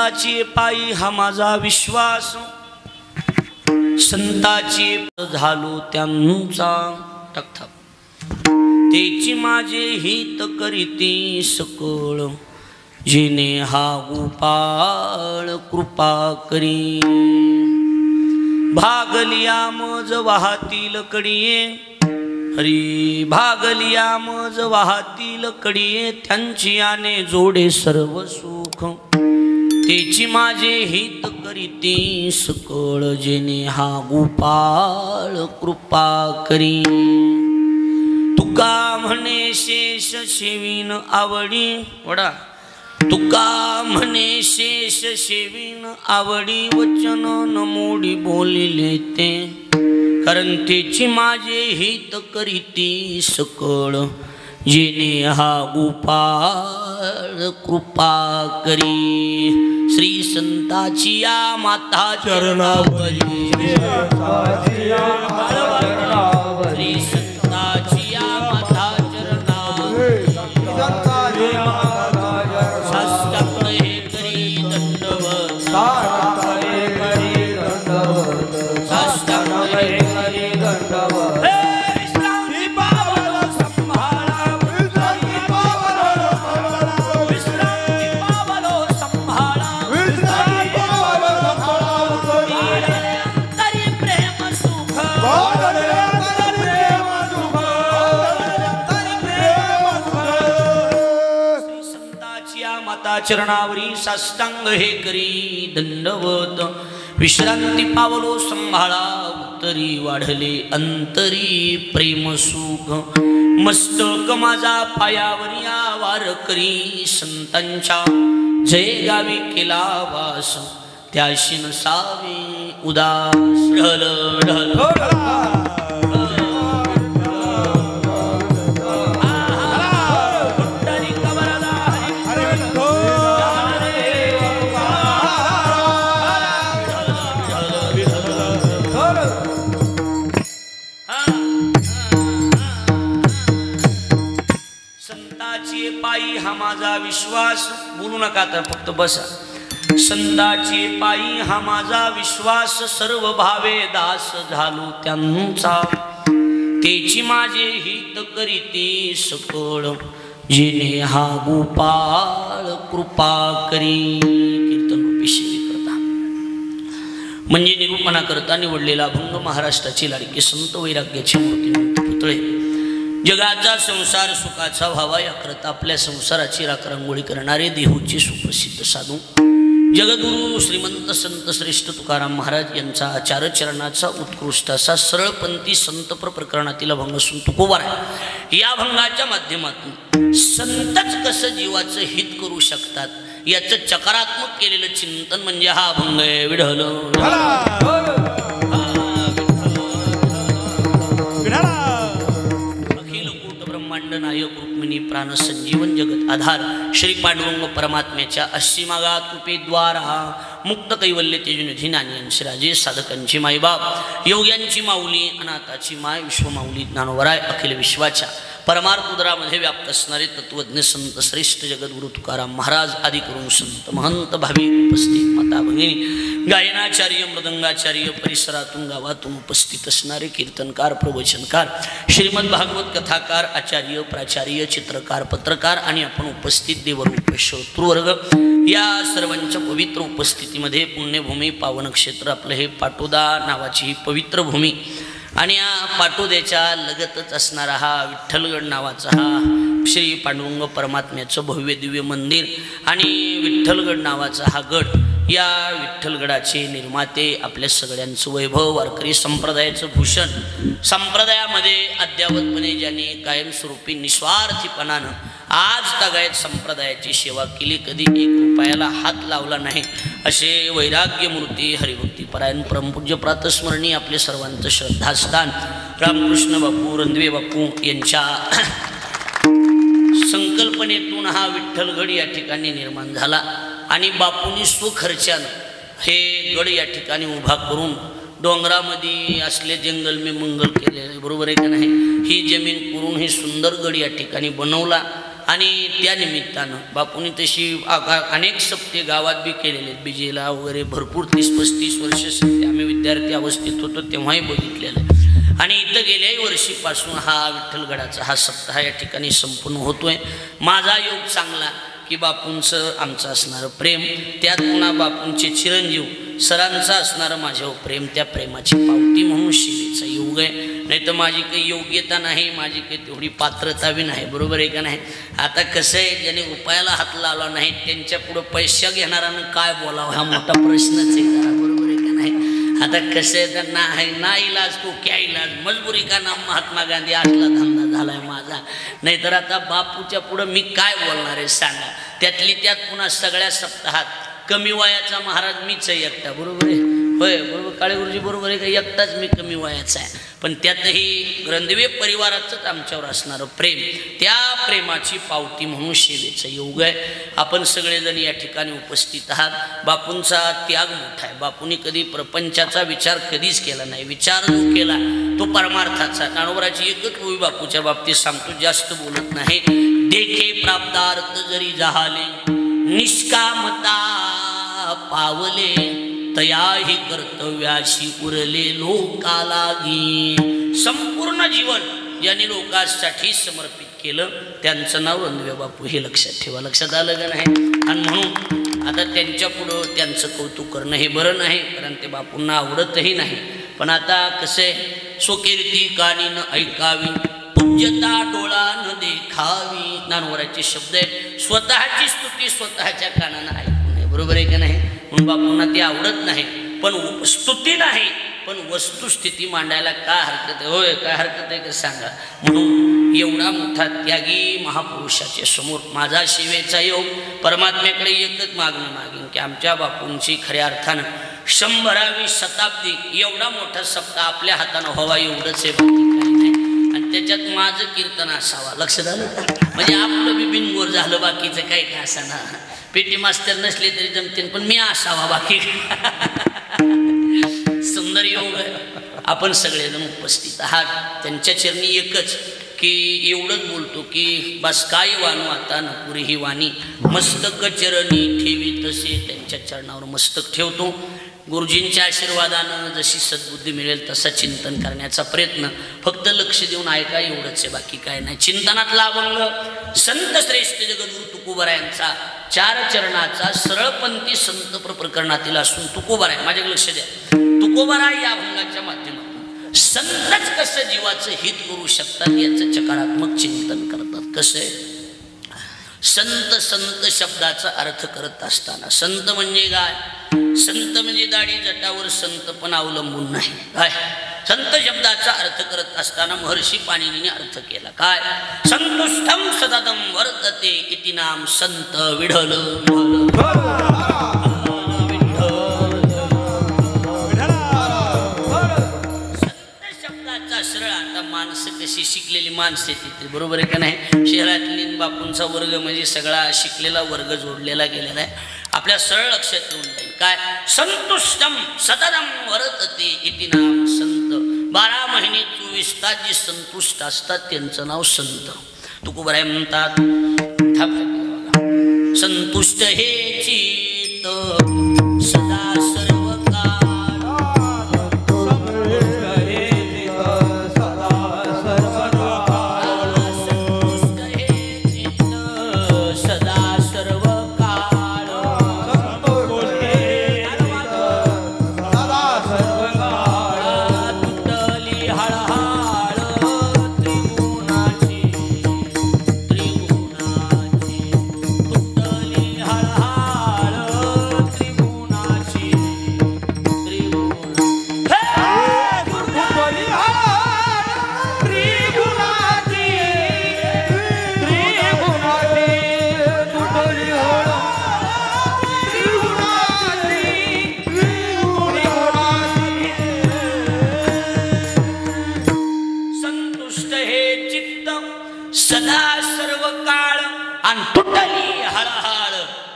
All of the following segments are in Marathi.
संताची पायी हा माझा विश्वास, संताची झालो त्यांचा टकथाप, तेची माझे हित करीती सकळ, जिने हा गोपाळ कृपा करी. भागलिया मज वाहतील कडिये, हरी भागलिया मज वाहतील कडिये, त्यांची आने जोडे सर्व सुख, तेची माझे हित करीती सकळ, जेने हा गोपाळ कृपा करी. तुका म्हणे शेष शेवीन आवडी वडा, तुका म्हणे शेष शेवीन आवडी, वचन न मोडी बोलिले ते, कारण तेची माझे हित करीती सकळ, जेने हा गोपाळ कृपा करी. श्री संताची या माता चरणावरी, श्री संताची या माता चरणावरी, साष्टांग हे करी दंडवत, साष्टांग हे करी दंडवत. चरणावरी साष्टांग हे करी दंडवत. विश्रांती पावलो संभाळा, उत्तरी वाढले अंतरी प्रेम सुख, मस्तक माझा पायावरी वार करी. संतांच्या जय गावी केला वास, त्याशी नसावे उदास. ढल ढल पायी हा माझा विश्वास. बोलू नका तर फक्त बसा. संताची पायी हा माझा विश्वास, सर्व भावे दास झालो त्यांचा, तेची माझे हित करीती सकळ, जिने हा गोपाळ कृपा करी. कीर्तन रूपी सेवे करता म्हणजे निरूपणा करता निवडलेला अभंग महाराष्ट्राची लाडकी संत वैराग्याची मूर्तिमंत पुतळे. जगाचा संसार सुखाचा व्हावा याकरता आपल्या संसाराची राखरांगोळी करणारे देहूचे सुप्रसिद्ध साधू जगद्गुरु श्रीमंत संत श्रेष्ठ तुकाराम महाराज यांचा आचारचरणाचा उत्कृष्ट असा सरळपंथी संतप्र प्रकरणातील अभंग असून तुकोबार आहे. या अभंगाच्या माध्यमातून संतच कसं जीवाचं हित करू शकतात याचं चकारात्मक केलेलं चिंतन म्हणजे हा अभंग आहे. विढल नायक रुक्मिणी प्राण संजीवन जगत आधार श्री पांडुरंग परमात्म्याच्या असीमागात कृपेद्वारा मुक्त कैवल्य तेजनिधी नानी राजे साधकांची माईबाप योग्यांची माऊली अनाथाची माय विश्वमाऊली ज्ञानोबराय अखिल विश्वाच्या परमार्थ उदरामध्ये व्याप्त असणारे तत्वज्ञ संत श्रेष्ठ जगद्गुरु तुकाराम महाराज आदी करून संत महंत भावी उपस्थित माता भगिनी गायनाचार्य मृदंगाचार्य परिसरातून गावातून उपस्थित असणारे कीर्तनकार प्रवचनकार श्रीमद भागवत कथाकार आचार्य प्राचार्य चित्रकार पत्रकार आणि आपण उपस्थित देवरूप श्रोतृवर्ग या सर्वांच्या पवित्र उपस्थितीमध्ये पुण्यभूमी पावन क्षेत्र आपलं हे पाटोदा नावाची ही पवित्र भूमी आणि या पाटोद्याच्या लगतच असणारा हा विठ्ठलगड नावाचा हा श्री पांडुरंग परमात्म्याचं भव्य दिव्य मंदिर आणि विठ्ठलगड नावाचा हा गड या विठ्ठलगडाचे निर्माते आपल्या सगळ्यांचं वैभव वारकरी संप्रदायाचं भूषण संप्रदायामध्ये अद्यावतपणे ज्यांनी कायमस्वरूपी निस्वार्थीपणानं आज तागायत संप्रदायाची सेवा केली कधी एक रुपयाला हात लावला नाही असे वैराग्यमूर्ती हरिभक्तीपरायण परमपूज्य प्रातस्मरणी आपले सर्वांचं श्रद्धास्थान रामकृष्ण बापू रणदिवे बापू यांच्या संकल्पनेतून हा विठ्ठलगड या ठिकाणी निर्माण झाला आणि बापूंनी स्वखर्चानं हे गड या ठिकाणी उभा करून डोंगरामध्ये असले जंगल मी मंगल केले बरोबर आहे का नाही ही जमीन करून ही सुंदर गड या ठिकाणी बनवला आणि त्या निमित्तानं बापूंनी तशी अनेक सप्ते गावात बी केलेले आहेत, बिजेला वगैरे भरपूर 30-35 वर्ष सप्ते आम्ही विद्यार्थी अवस्थेत होतो तेव्हाही बघितलेलं आहे. आणि इथं गेल्याही वर्षीपासून हा विठ्ठलगडाचा हा सप्ताह या ठिकाणी संपूर्ण होतोय. माझा योग चांगला की बापूंचं आमचं असणारं प्रेम, त्यात पुन्हा बापूंचे चिरंजीव सरांचं असणारं माझ्यावर प्रेम, त्या प्रेमाची पावती म्हणून सेवेचा योग आहे. नाही तर माझी काही योग्यता नाही, माझी काही तेवढी पात्रता बी नाही, बरोबर आहे का नाही. आता कसं आहे, ज्याने रुपयाला हात लावला नाही त्यांच्या पुढं पैसा घेणारानं काय बोलावं हा मोठा प्रश्नच आहे, बरोबर आहे का नाही. आता कसं आहे, तर ना इलाज तो क्या इलाज, मजबुरी का नाम महात्मा गांधी असला धंदा झालाय माझा. नाहीतर आता बापूच्या पुढं मी काय बोलणार आहे सांगा. त्यातली त्यात पुन्हा सगळ्या सप्ताहात कमी वयाचा महाराज मीच आहे एकटा, बरोबर आहे. होय बरोबर, काळे गुरुजी बरोबर आहे का, एकटाच मी कमी वयाचा आहे. पण त्यातही ग्रंथवे परिवाराचंच आमच्यावर असणारं प्रेम, त्या प्रेमाची पावती म्हणून सेवेचं योग आहे. आपण सगळेजण या ठिकाणी उपस्थित आहात. बापूंचा त्याग मोठा आहे. बापूंनी कधी प्रपंचाचा विचार कधीच केला नाही. विचार जो केला तो परमार्थाचा. ज्ञानोबराची एकच ओवी बापूच्या बाबतीत सांगतो, जास्त बोलत नाही. देखे प्राप्तार्थ जरी जहाले, निष्कामता पावले, तयाही कर्तव्याशी उरले लोकालागी. संपूर्ण जीवन ज्यांनी लोकांसाठी समर्पित केलं त्यांचं नाव रणदिवे बापू, हे लक्षात ठेवा. लक्षात आलं का नाही. आणि म्हणून आता त्यांच्या पुढं त्यांचं कौतुक करणं हे बरं नाही, कारण ते बापूंना आवडतही नाही. पण आता कसं आहे, स्वकीर्ती कानी न ऐकावी, पूज्यता डोळा न देखावी. ज्ञानोबराचे शब्द आहेत. स्वतःची स्तुती स्वतःच्या कानानं ऐकू नये, बरोबर आहे का नाही. म्हणून बापूंना ते आवडत नाही. पण स्तुती नाही, पण वस्तुस्थिती मांडायला काय हरकत आहे. होय, काय हरकत आहे का सांगा. म्हणून एवढा मोठा त्यागी महापुरुषाच्या समोर माझा सेवेचा योग, परमात्म्याकडे एकच मागणं मागेन की आमच्या बापूंची खऱ्या अर्थानं 100वी शताब्दी एवढा मोठा सप्ताह आपल्या हातानं व्हावा, एवढंच आहे, बाकी काही नाही. आणि त्याच्यात माझं कीर्तन असावा. लक्षात आलं, म्हणजे आपलं बी बिनगोर झालं, बाकीचं काही काय असाना. पेटी मास्तर नसले तरी जमते, पण मी असावा, बाकी सुंदर योग आहे. आपण सगळेजण उपस्थित आहात. त्यांच्या चरणी एकच की एवढंच बोलतो की बस काय वाणू आता न पुरी ही वाणी, मस्तक चरणी ठेवी तसे त्यांच्या चरणावर मस्तक ठेवतो. गुरुजींच्या आशीर्वादानं जशी सद्बुद्धी मिळेल तसा चिंतन करण्याचा प्रयत्न, फक्त लक्ष देऊन ऐका, एवढंच आहे, बाकी काय नाही. चिंतनातला अभंग संत श्रेष्ठ जगद्गुरु तुकोबारायांचा 4 चरणाचा सरळपंथी संत प्रकरणातील असून तुकोबाराय, माझ्याकडे लक्ष द्या. तुकोबाराय या अभंगाच्या माध्यमातून संतच कसं जीवाचं हित करू शकतात याचं चकारात्मक चिंतन करतात. कसं आहे, संत संत शब्दाचा अर्थ करत असताना, संत म्हणजे काय, संत म्हणजे दाढी जटावर संत पण अवलंबून नाही. काय संत शब्दाचा अर्थ करत असताना महर्षी पाणिनीने अर्थ केला. काय, संतुष्टम सततम वर्तते इति नाम संत विठ्ठल. माणसं कशी शिकलेली माणसं तिथे, बरोबर आहे का नाही. शहरातली बापूंचा वर्ग म्हणजे सगळा शिकलेला वर्ग जोडलेला गेलेला आहे. आपल्या सरळ लक्षात येऊन जाईल. काय, संतुष्टम सततम वर्तते इति नाम संत. 12 महिने 24 तास जे संतुष्ट असतात त्यांचं नाव संत. तुकोबाराय म्हणतात, संतुष्ट हे चित्त सदा सर्व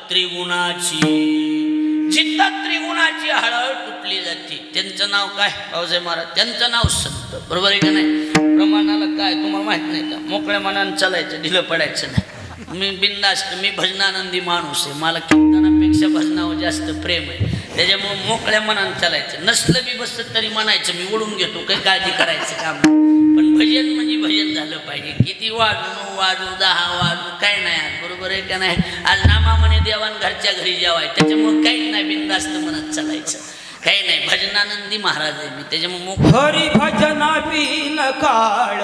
त्रिगुणाची. जिथं त्रिगुणाची हळहळ तुटली जाते त्यांचं नाव काय, भाऊसाहेब महाराज, त्यांचं नाव संत. बरोबर आहे का नाही. प्रमाणाला काय तुम्हाला माहित नाही का, मोकळ्या मनानं चालायचं, ढिलं पडायचं नाही. मी बिंदास्त, मी भजनानंदी माणूस आहे, मला कीर्तनापेक्षा भजनावर जास्त प्रेम आहे, त्याच्यामुळे मोकळ्या मनानं चालायचं, नसलं बी बसत तरी म्हणायचं मी ओढून घेतो, काही काळजी करायचं काम. पण भजन म्हणजे भजन झालं पाहिजे, किती वाजू वाजू 10 वाजू काय नाही, बरोबर आहे का नाही. आज नामा म्हणे देवान घरच्या घरी जेवाय, त्याच्यामुळे काहीच नाही, बिंदास्त म्हणत चालायचं, काही नाही. भजनानंदी महाराज आहे मी, त्याच्यामुळे हरी भजना बिन काळ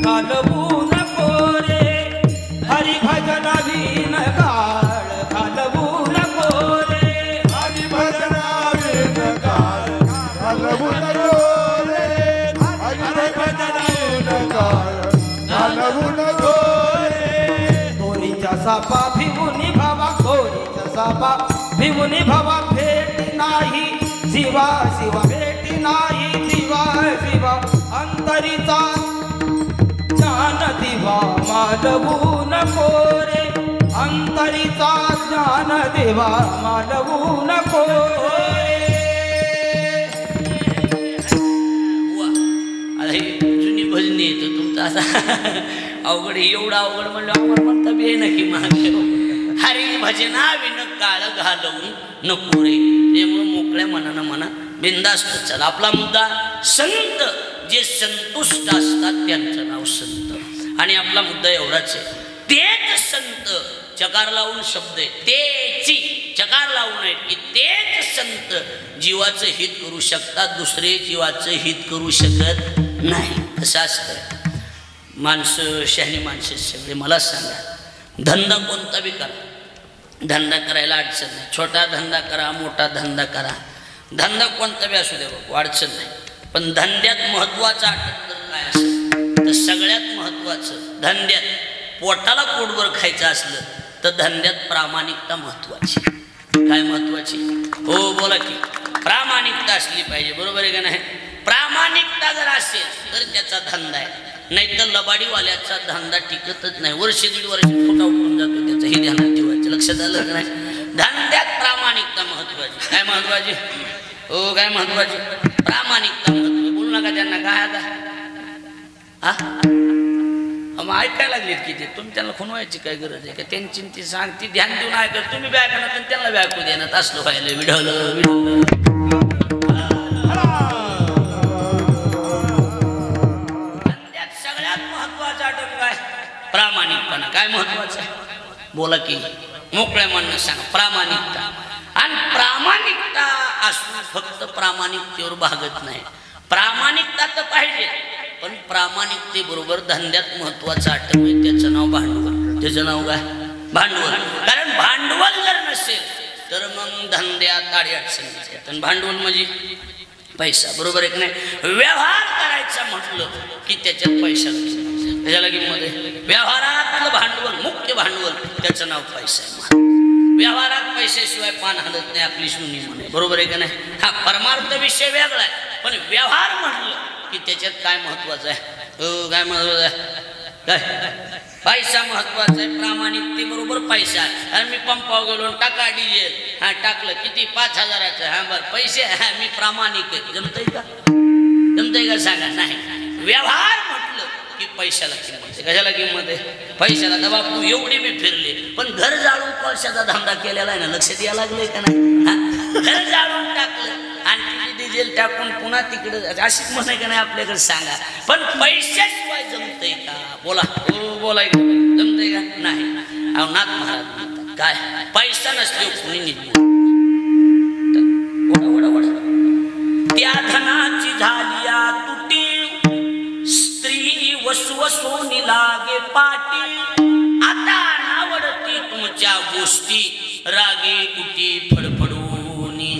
घालवू नको रे, हरी भजना बिन काळ घालवू नको रे, हरी भजना बिन काळ घालवू नको रे, हरी भजना बिन काळ घालवू नको रे. दोरीच्या सापा भिवून भावा, दोरीच्या सापा भिवून भावा, भेट नाही शिवा शिवा, भेट नाही शिवा शिवा, अंतरीचा ज्ञान दिवा मालवू नको रे, अंतरीचा ज्ञान दिवा मालवू नको रे. आता ही जुनी भजनी येतो तुमचा असा अवघड, एवढं अवघड म्हणलं आम्हाला म्हणता बी ना की महादेव. हरी भजना विन काळ घालवून नको रे, त्यामुळे मोकळ्या मनानं म्हणा, बिंदास्त चला. आपला मुद्दा संत, जे संतुष्ट असतात त्यांचं नाव संत. आणि आपला मुद्दा एवढाच आहे, तेच संत, चकार लावून शब्द आहे, तेची चकार लावून आहे की तेच संत जीवाचं हित करू शकतात, दुसरे जीवाचं हित करू शकत नाही. कसं असतं, माणसं शहाणी माणसं सगळे. मला सांगा, धंदा कोणता बी करा, धंदा करायला अडचण नाही, छोटा धंदा करा, मोठा धंदा करा, धंदा कोणता बी असू दे बाबा, अडचण नाही. पण धंद्यात महत्वाचं आठवण जर काय असेल तर सगळ्यात महत्वाचं, धंद्यात पोटाला पोटभर खायचं असलं तर धंद्यात प्रामाणिकता महत्वाची. काय महत्वाची? हो बोला की, प्रामाणिकता असली पाहिजे, बरोबर आहे का नाही. प्रामाणिकता जर असेल तर त्याचा धंदा आहे, नाही तर लबाडीवाल्याचा धंदा टिकतच नाही, वर्ष दीड वर्ष फुटा उठून जातो त्याचं. हे ध्यानात ठेवायचं, लक्षात आलं का नाही. धंद्यात प्रामाणिकता महत्वाची. काय महत्वाची? हो काय महत्वाची? प्रामाणिकता महत्वाची. बोलू नका त्यांना, काय आता हा मग ऐकायला लागलेत की ते, तुम्ही त्यांना खुणवायची काय गरज आहे का, त्यांची ती सांग ती ध्यान देऊन ऐकत, तुम्ही बी ऐकणार तर त्यांना बी ऐकू देणार, असलं व्हायला विढवलं विढवलं. सगळ्यात महत्वाचा आठवण काय? प्रामाणिकपणा. काय महत्वाचं? बोला की, मोकळ्या मनानं सांगा, प्रामाणिकता. आणि प्रामाणिकता असून फक्त प्रामाणिकतेवर भागत नाही, प्रामाणिकता तर पाहिजे, पण प्रामाणिकतेबरोबर धंद्यात महत्वाचं आठवण आहे, त्याचं नाव भांडवल. त्याचं नाव काय? भांडवल. कारण भांडवल जर नसेल तर मग धंद्यात अडचणी येतात. भांडवल म्हणजे पैसा, बरोबर आहे की नाही. व्यवहार करायचा म्हटलं की त्याच्यात पैसा लागतो, त्याच्या लगीमध्ये व्यवहारातलं भांडवल, मुख्य भांडवल, त्याचं नाव पैसा आहे. व्यवहारात पैशाशिवाय पान हलत नाही, आपली सुनी म्हणे, बरोबर आहे का नाही. हा परमार्थ विषय वेगळा आहे, पण व्यवहार म्हटलं की त्याच्यात काय महत्वाचं आहे? काय महत्वाचं आहे? काय? पैसा महत्वाचा आहे. प्रामाणिकते बरोबर पैसा आहे. आणि मी पंपावर गेलो, टाका डिझेल, हा टाकलं, किती? 5000चं. हा बरं, पैसे, हा मी प्रामाणिक आहे. जमतंय का? जमतंय का सांगा? नाही. व्यवहार म्हटलं की पैशाला किंमत आहे. कशाला किंमत आहे? पैशाला. तर बापू एवढे मी फिरले, पण घर जाळून कोळशाचा धंदा केलेला आहे ना, लक्ष द्यायला लागलंय का नाही. घर जाळून टाकलं आणि डिझेल टाकून पुन्हा तिकडे, अशीच म्हणाय का नाही आपल्याकडे सांगा. पण पैशाशिवाय जमतंय का? बोला, बोला, जमतंय का? नाही. नाथ महाराज म्हणतात काय, पैसा नसल्यावर कुणी निघतो. त्या धनाची झालिया तुटी, स्त्री वसवसोनी लागे पाटी, आता नावडती तुमच्या गोष्टी, रागे कुटी फडफडूनी,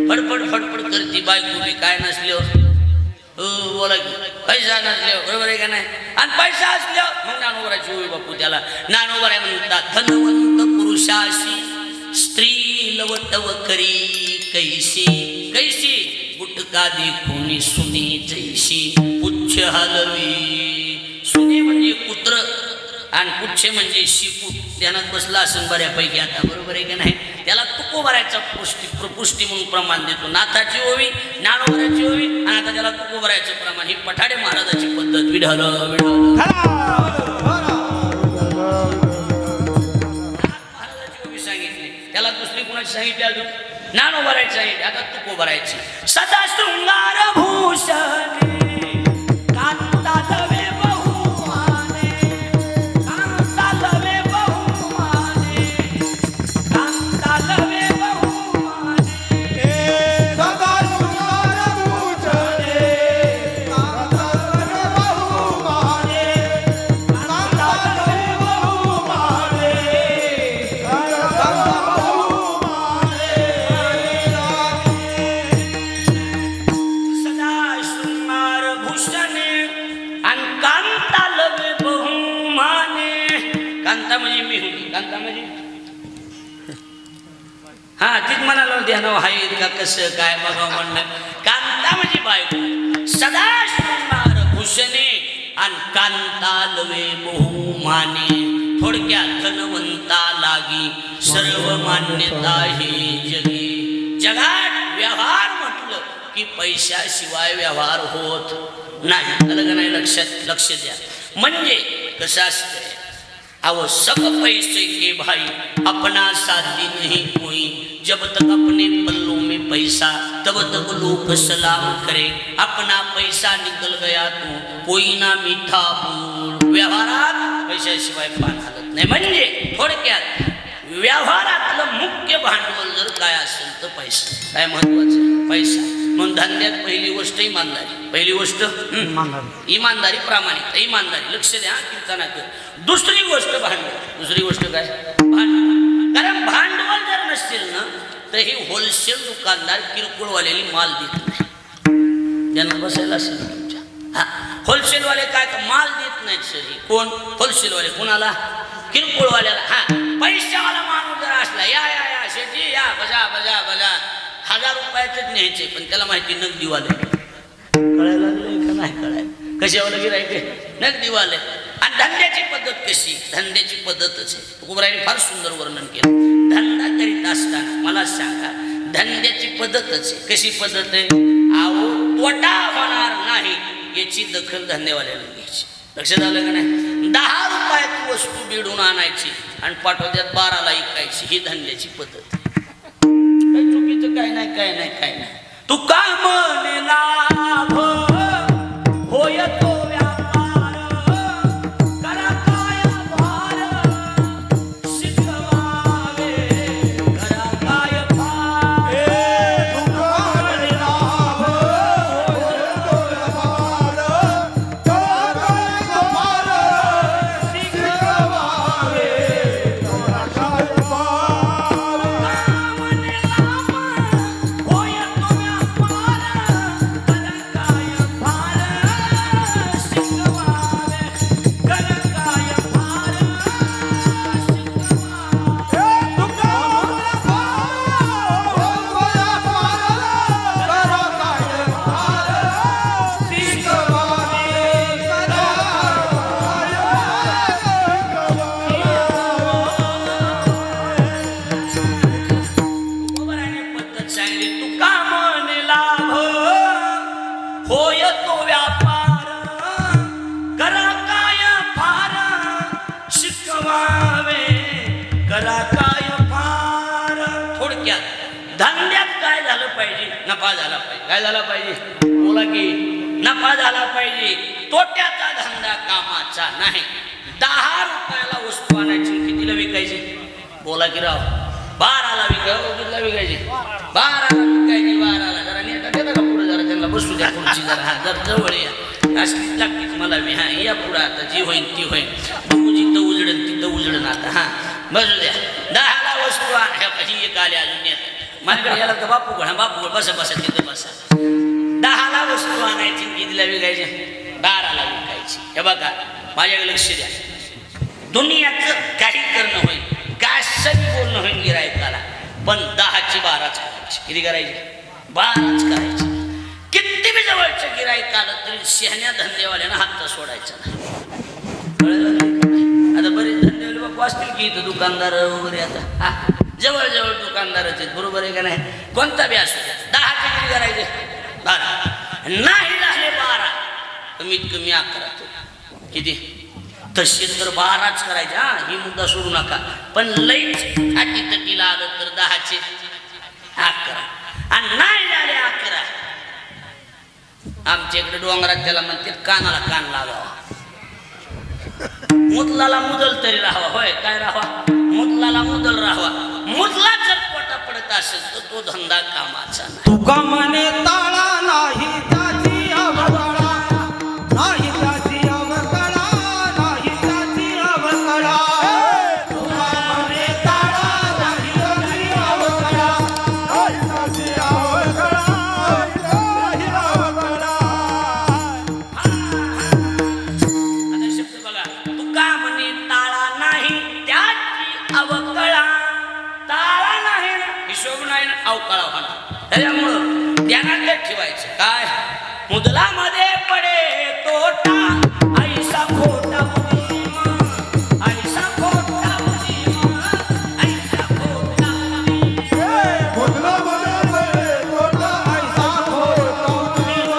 फडफड फडफड करती बायको बी. काय नसल्यावर? बोला की, पैसा नसल्यावर, बरोबर आहे का नाही. आणि पैसा असल्यावर मग ज्ञानोबराची होई बापू. त्याला ज्ञानोबरा म्हणतात, धनवंत पुरुषाशी स्त्री लवटव करी कैसी, कैसी गुटका देखुनी सुनी जैशी, पुच्छ हलवी. सुनी म्हणजे कुत्र आणि पुच्छे म्हणजे शिकू. ध्यानात बसला असून बऱ्यापैकी आता, बरोबर आहे का नाही. त्याला तुकोबरायचा पुष्टी म्हणून प्रमाण देतो. नाथाची ओवी, ज्ञानोबराची ओवी, आणि आता त्याला तुकोबरायचं प्रमाण. ही पठाडे महाराजाची पद्धत. विढालं विढालं कुणाची सांगितली अजून नानो भरायची सांगितली आता तू भरायची सदा शृंगार भूषणे कांता लवे बहुमाने कांता लवे बहुमाने कांता लवे बहुमाने सदा शृंगार भूषणे कांता लवे बहुमाने कांता लवे बहुमाने कांता सदा शृंगार भूषणे आणि कांता लवे बहुमाने कांता म्हणजे मी होती कांता म्हणजे हा तीच म्हणाला ध्यान आहे का कसं काय बघा म्हणणं कांता म्हणजे बायको सदा शृंगार भूषणे आणि कांता लवे बहुमाने थोडक्यात धनवंता लागी सर्व मान्यता ही जगी जगात व्यवहार म्हटलं की पैशाशिवाय व्यवहार होत नाही अलग नाही लक्ष द्या म्हणजे कसं असतंय अहो सब पैसे के भाई अपना साथी नहीं कोई जब तक अपने पल्लों में पैसा तब तक लोग सलाम करे अपना पैसा निकल गया तो कोई ना मीठा बोल व्यवहारात पैशाशिवाय पान हलत नाही म्हणजे थोडक्यात व्यवहारातलं मुख्य भांडवल जर काय असेल तर पैसा काय महत्वाचं पैसा म्हणून धंद्यात पहिली गोष्ट इमानदारी पहिली गोष्ट इमानदारी प्रामाणिकता इमानदारी लक्ष द्या कीर्तनात दुसरी गोष्ट भांडवल दुसरी गोष्ट काय भांडवल कारण भांडवल जर नसतील ना तर हे होलसेल दुकानदार किरकोळवाल्याला माल देत नाही ज्यांना बसायला असेल तुमच्या हा होलसेलवाले काय माल देत नाहीत सर कोण होलसेलवाले कोणाला किरकोळवाल्याला हा पैशावाला माणूस जर असला या या या शेती या बजा बजा बजा 1000 रुपयाचेच न्यायचे पण त्याला माहिती नगदीवाले कळायला लागले का नाही कळायला कशावाला गिरायचे नगदीवाले आणि धंद्याची पद्धत कशी धंद्याची पद्धतच आहे तुकोबरायने फार सुंदर वर्णन केलं धंदा करीत असताना मला सांगा धंद्याची पद्धतच आहे कशी पद्धत आहे अहो तोटा होणार नाही याची दखल धंदेवाल्याला घ्यायची लक्षात आलं का नाही 10 रुपयाची वस्तू बिडून आणायची आणि पाठवत्यात 12ला विकायची ही धंद्याची पद्धत काही चुकीचं काय नाही काय नाही काय नाही तू का म्हणे लाभ होय तो व्यापार करा काय भार शिकवावे करा काय भार धंद्यात काय झालं पाहिजे नफा झाला पाहिजे काय झाला पाहिजे बोला की नफा झाला पाहिजे तोट्याचा धंदा कामाचा नाही 10 रुपयाला वस्तू आणायची कितीला विकायची बोला की राव 12ला कितीला विकायची 12ला विकायची 12ला जरा नेता देता का पुढे जरा त्यांना बसू द्या खुर्ची जरा हा जर जवळ या असलीच लागतीच मला मी हा या पुढं आता जी होईल ती होईल बघू जिथं उजडन तिथं उजडन आता हा बसू द्या 10ला वस्तू आण कशी एक आली अजून नेता माझ्याकडे याला तर बापू बसा बसा तिथं बसा 10ला वस्तू आणायची कितीला विकायची 12ला विकायची हे बघा माझ्याकडे लक्ष द्या दुनियाचं काही करणं होईल काशाने बोलणं होईल गिरायकाला पण 10ची 12च करायची किती करायची 12च करायची किती बी जवळच्या गिरायकाला तरी शहाण्या धंदेवाल्यानं हात सोडायचा नाही आता बरेच धंदेवाले बापू असतील की इथं दुकानदार वगैरे आता जवळ दुकानदारच आहेत बरोबर आहे का नाही कोणता बी असू द्या 10चे किती करायचे 12 नाही झाले 12 कमीत कमी 11 किती तशी तर 12च करायचे हा, ही मुद्दा सोडू नका. पण लईच अटीतटीला आलं तर 10चे 11 आणि नाही झाले 11. आमच्या इकडे डोंगरात त्याला म्हणते कानाला कान लागावा. मुदलाला मुदल तरी राहावा. होय काय राहावा? मुदलाला मुदल राहावा. मुदला जर पोटा पडत असेल तर तो धंदा कामाचा नाही. तुका म्हणे ताळा नाही त्याची अवकळा, नाही त्याची अवकळा, नाही त्याची अवकळा. तुका म्हणे ताळा नाही त्याची अवकळा, नाही त्याची अवकळा, नाही अवकळा. आता शब्द बघा. तुका म्हणे ताळा नाही त्याची अवकळा. ताळा नाही ना, हिशोब नाही ना, अवकळा होणार. त्याच्यामुळं ध्यानात ठेवायचं काय? मुदलामध्ये पडे तोटा, ऐसा खोटा उदीम, ऐसा खोटा उदीम, ऐसा खोटा उदीम. मुदलामध्ये पडे तोटा, ऐसा खोटा उदीम,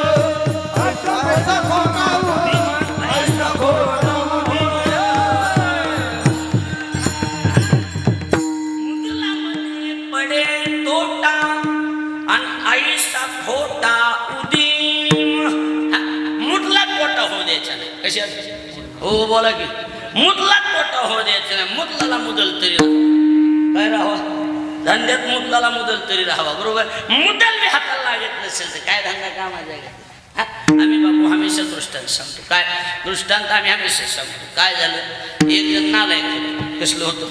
ऐसा खोटा उदीम, ऐसा खोटा उदीम. मुदलामध्ये पडे तोटा आणि ऐसा खोटा उदीम. हा, मुदलात तोटा होऊ द्यायचा नाही. कशात? हो बोला की. मुदलात तोटा होऊ द्यायचा नाही. मुदलाला मुदल तरी राहावा. काय राहावा? धंद्यात मुदलाला मुदल तरी राहावा. बरोबर. मुदल बी हाताला लागत नसेल तर काय धंदा कामाचा आहे का? आम्ही बाबू हमेशा दृष्टांत सांगतो. काय दृष्टांत आम्ही हमेशा सांगतो. काय झालं? एक जण नालायक होतं. कसलं होतं?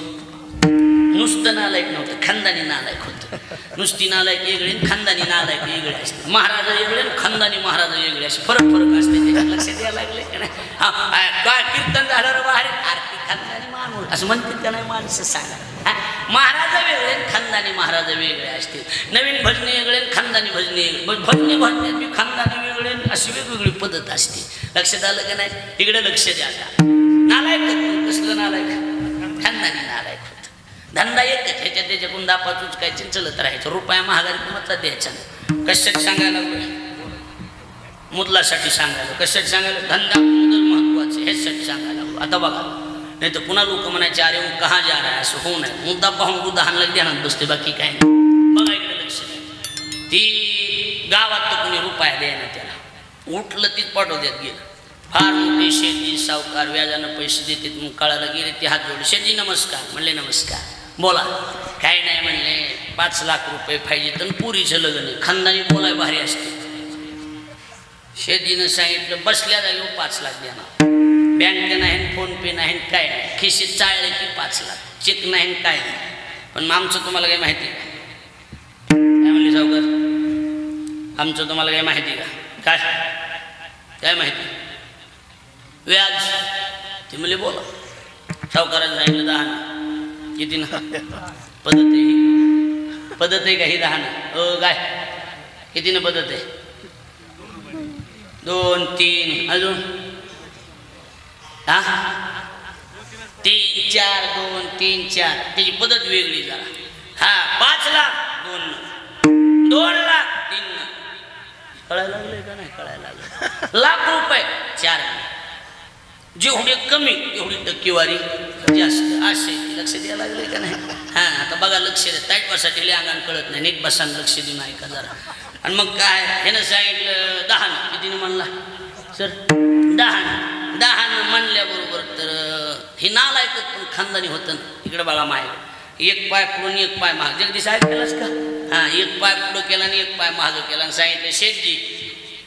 नुसतं नालायक नव्हतं, खानदानी नालायक होतं. नुसती नालायक वेगळी, खानदानी नालायक वेगळे असते. महाराज वेगळे, खानदानी महाराज वेगळे असे फरक असते. त्याच्यात लक्ष द्यायला लागले का नाही? हा काय कीर्तन झालं रे बाहेर, आरती खानदानी माणूस असं म्हणते का नाही माणसं सांगा. महाराज वेगळे, खानदानी महाराज वेगळे असतील. नवीन भजने वेगळे, खानदानी भजने वेगळे. भजने भजने बी खानदानी वेगळे, अशी वेगवेगळी पद्धत असते. लक्षात आलं का नाही? इकडे लक्ष द्या. नालायक कसलं नालायक? खानदानी नालायक होतं. धंदा एकच, ह्याच्या त्याच्याकडून दापाच उचकायचे चलत राहायचं. रुपया महागारी किंमतचा द्यायचा नाही. कशासाठी सांगायला लागलो? मुदलासाठी सांगायला. कशासाठी सांगायला? धंदा मुदल महत्वाचं, ह्याच्यासाठी सांगायला लागलो. आता बघा, नाही तर पुन्हा लोक म्हणायचे अरे वो कहा जा रहा है, असं होऊ नये. मुद्दा पाहून उदाहरण ध्यानात बसते, बाकी काय नाही. बघा इकडे लक्ष द्या. ती गावात तर कोणी रुपया द्यायना त्याला. उठलं तीच पाठवत्यात गेलं. फार मोठे शेती सावकार व्याजानं पैसे देते. मग कळायला गेले ते हात जोडले. शेती नमस्कार म्हणले. नमस्कार बोला. काही नाही म्हणले 5 लाख रुपये पाहिजे तर पुरीचं लग्न आहे. खानदानी बोलाय भारी असते. शेतीनं सांगितलं बसल्या जागी 5 लाख देणार. बँक नाही, फोन पे नाही, काय नाही. खिशीत चाळले की 5 लाख. चेक नाही, काय नाही. पण मग आमचं तुम्हाला काही माहिती का? काय म्हणले सावकार? आमचं तुम्हाला काही माहिती का? काय काय माहिती? व्याज. ते म्हणले बोला. सावकारानं सांगितलं 10. किती ना पद्धत आहे ही? पद्धत आहे का ही? 10. काय किती ना पद्धत आहे? 2 3 अजून 3 4 2 3 4. त्याची पद्धत वेगळी जरा. 5 लाख 2 लाख 3. कळायला लागले का नाही? कळायला लागलं. लाख रुपये 4. जेवढे कमी एवढी टक्केवारी जास्त. असे लक्ष द्यायला लागले का नाही? आता बघा लक्ष द्या. ताईट बसासाठी अंगान कळत नाही. नीट बसानं लक्ष देऊ नाही का जरा. आणि मग काय ह्यानं सांगितलं 10. कितीनं म्हणला सर? 10 म्हणल्याबरोबर तर हे नालायक पण खानदानी होतं ना. इकडे बघा माहेर एक पाय पुढून एक पाय महाग. जगदीश ऐकलंच का? एक पाय पुढं केला आणि एक पाय महाग केला आणि सांगितलं शेठजी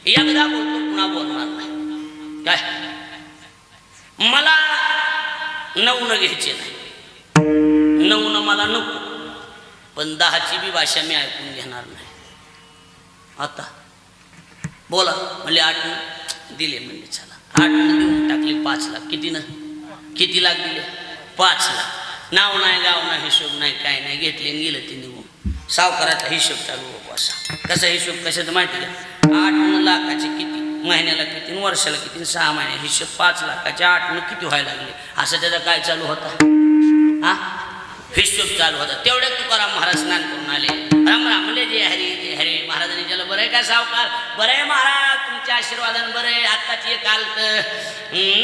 एकदा बोलतो पुन्हा बोलणार नाही. काय मला 9 घ्यायचे नाही. 9 मला नको. पण 10ची बी भाषा मी ऐकून घेणार नाही. आता बोला म्हणले 8 दिले. म्हणले चला 8 देऊन टाकले 5 लाख. किती लाख दिले? 5 लाख. नाव नाही, गाव नाही, हिशोब नाही, काय नाही. घेतले आणि गेलं ते निघून. सावकाराचा हिशोब चालू होतो असा. कसा हिशोब? कशाचं माहिती का? 8 लाखाचे किती, महिन्याला किती, वर्षाला किती, 6 महिने हिशोब. 5 लाखाचे 8 किती व्हायला लागले? असं त्याचा काय चालू होता? हिशोब चालू होता. तेवढ्या तुकाराम महाराज स्नान करून आले. राम राम म्हणले जय हरी जय हरी. महाराजांनी त्याला बरं आहे का सावकार? बरं आहे महाराज. आजीच्या आशीर्वादानं बरं आहे. आत्ताची एक आलत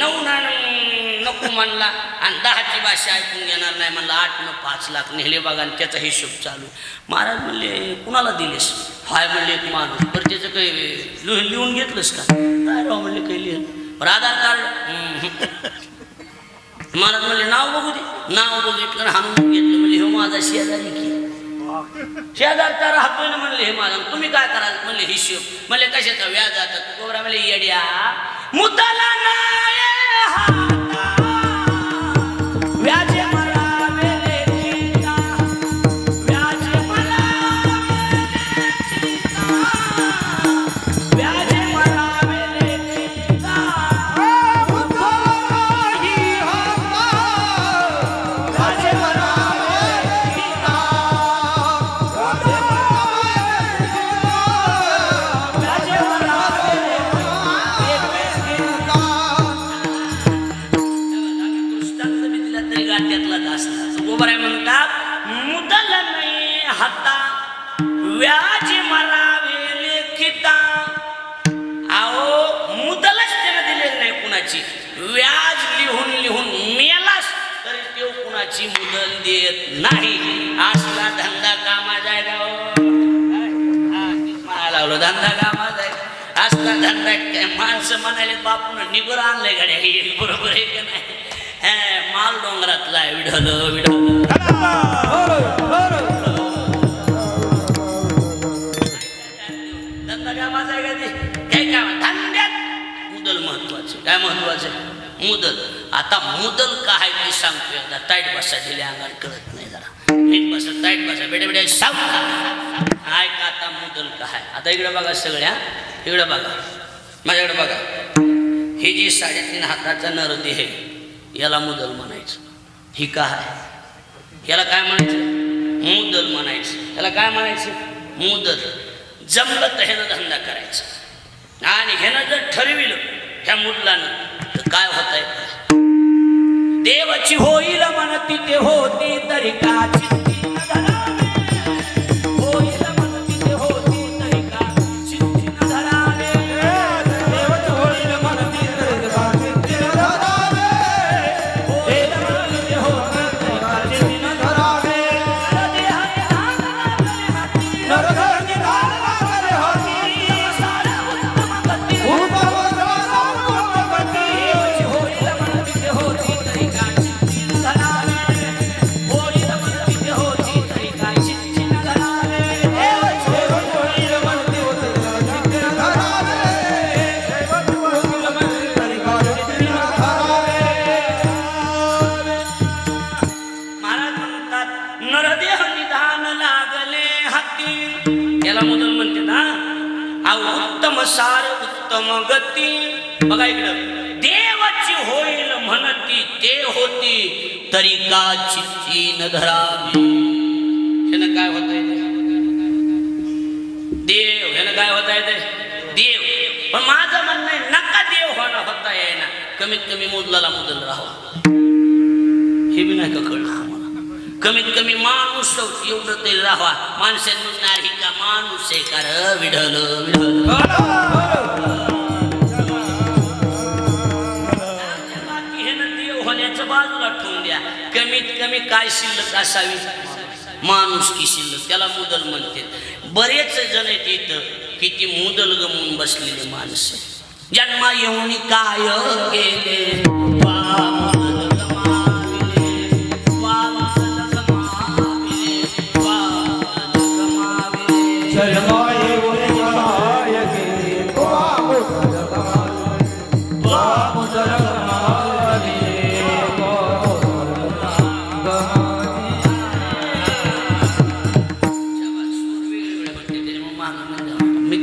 9 नको म्हणला आणि 10ची भाषा ऐकून घेणार नाही म्हणला. 8 न 5 लाख नेले बघा आणि त्याचा हिशोब चालू. महाराज म्हणले कुणाला दिलेस? हाय म्हणले एक माणूस. बरं त्याचं काही लिहून घेतलंस का? काय राव म्हणले काही लिहिलं. बरं आधार कार्ड. महाराज म्हणले नाव बघू दे. नाव बघितलं हाणून घेतलं. म्हणले हे माझा शेजारी की शेजारचा राहतोय ना म्हणले हे माझा. तुम्ही काय कराल म्हणले हिशोब. म्हणले कशाचा व्याजाचा? तू गोबरा म्हणले येड्या मुताला नाही व्याजे मला वेलेखिता, व्याजे मला वेलेखिता, व्याजे मला वेलेखिता. गोबराय म्हणतात मुदल नाही हाता व्याज मरावे लेखिता. अहो मुदलच त्यानं दिलेलं नाही कुणाची. व्याज लिहून लिहून मेलास तरी तो कुणाची मुदल देत नाही. असला धंदा कामा जायला लागलो. धंदा कामा जायला असला धंदा. माणसं म्हणाले बापून निबर आणलंय गाड्या. येईल बरोबर आहे का नाही? माल डोंगरातला विढल विढल धंदा कामाचा आहे का ते? काय काम? धंद्यात मुदल महत्वाचे. काय महत्वाचे? मुदल. आता मुदल काय ते सांगतो एकदा. टाईट बसा दिल्या अंगात कळत नाही. जरा नीट बसा टाईट बसा. बेडे बेडे सांगता काय का आता मुदल काय. आता इकडे बघा सगळ्या. इकडे बघा माझ्याकडे बघा. हे जी 3.5 हाताचा नरदी आहे याला मुदल म्हणायचं. ही काय? याला काय म्हणायचं? मुदल म्हणायचं. याला काय म्हणायचं? मुदल. जमलं तर ह्यानं धंदा करायचा आणि ह्यानं जर ठरविलं ह्या मुदलानं तर काय होत आहे? देवाची होईल म्हणती ते होती तरी का चित्ती न धरावे. होईल म्हणती ते होती तरी का चित्ती न धरावे. देवाची होईल म्हणती तरी का चित्ती न धरावे. उत्तम सार उत्तम गती. बघा इकडं. देवाची होईल म्हणती ते होती तरी का चित्ती न धरावी. ह्यानं काय होत आहे? देव. ह्यानं काय होत आहे? देव. पण माझं म्हणणं आहे नका देव होणं होता येईना. कमीत कमी मुदलाला मुदल राहावा. हे बी नाही का कळलं मला. कमीत कमी माणूस एवढं तरी राहावा. माणसाने म्हणणार ही का माणूस आहे का र विढल विढल. बाकी हे ना देव होण्याचं बाजूला ठेवून द्या. कमीत कमी काय शिल्लक असावी? माणुसकी शिल्लक. त्याला मुदल म्हणते. बरेच जण आहेत इथं किती मुदल गमवून बसलेले माणसं. जन्मा येऊन काय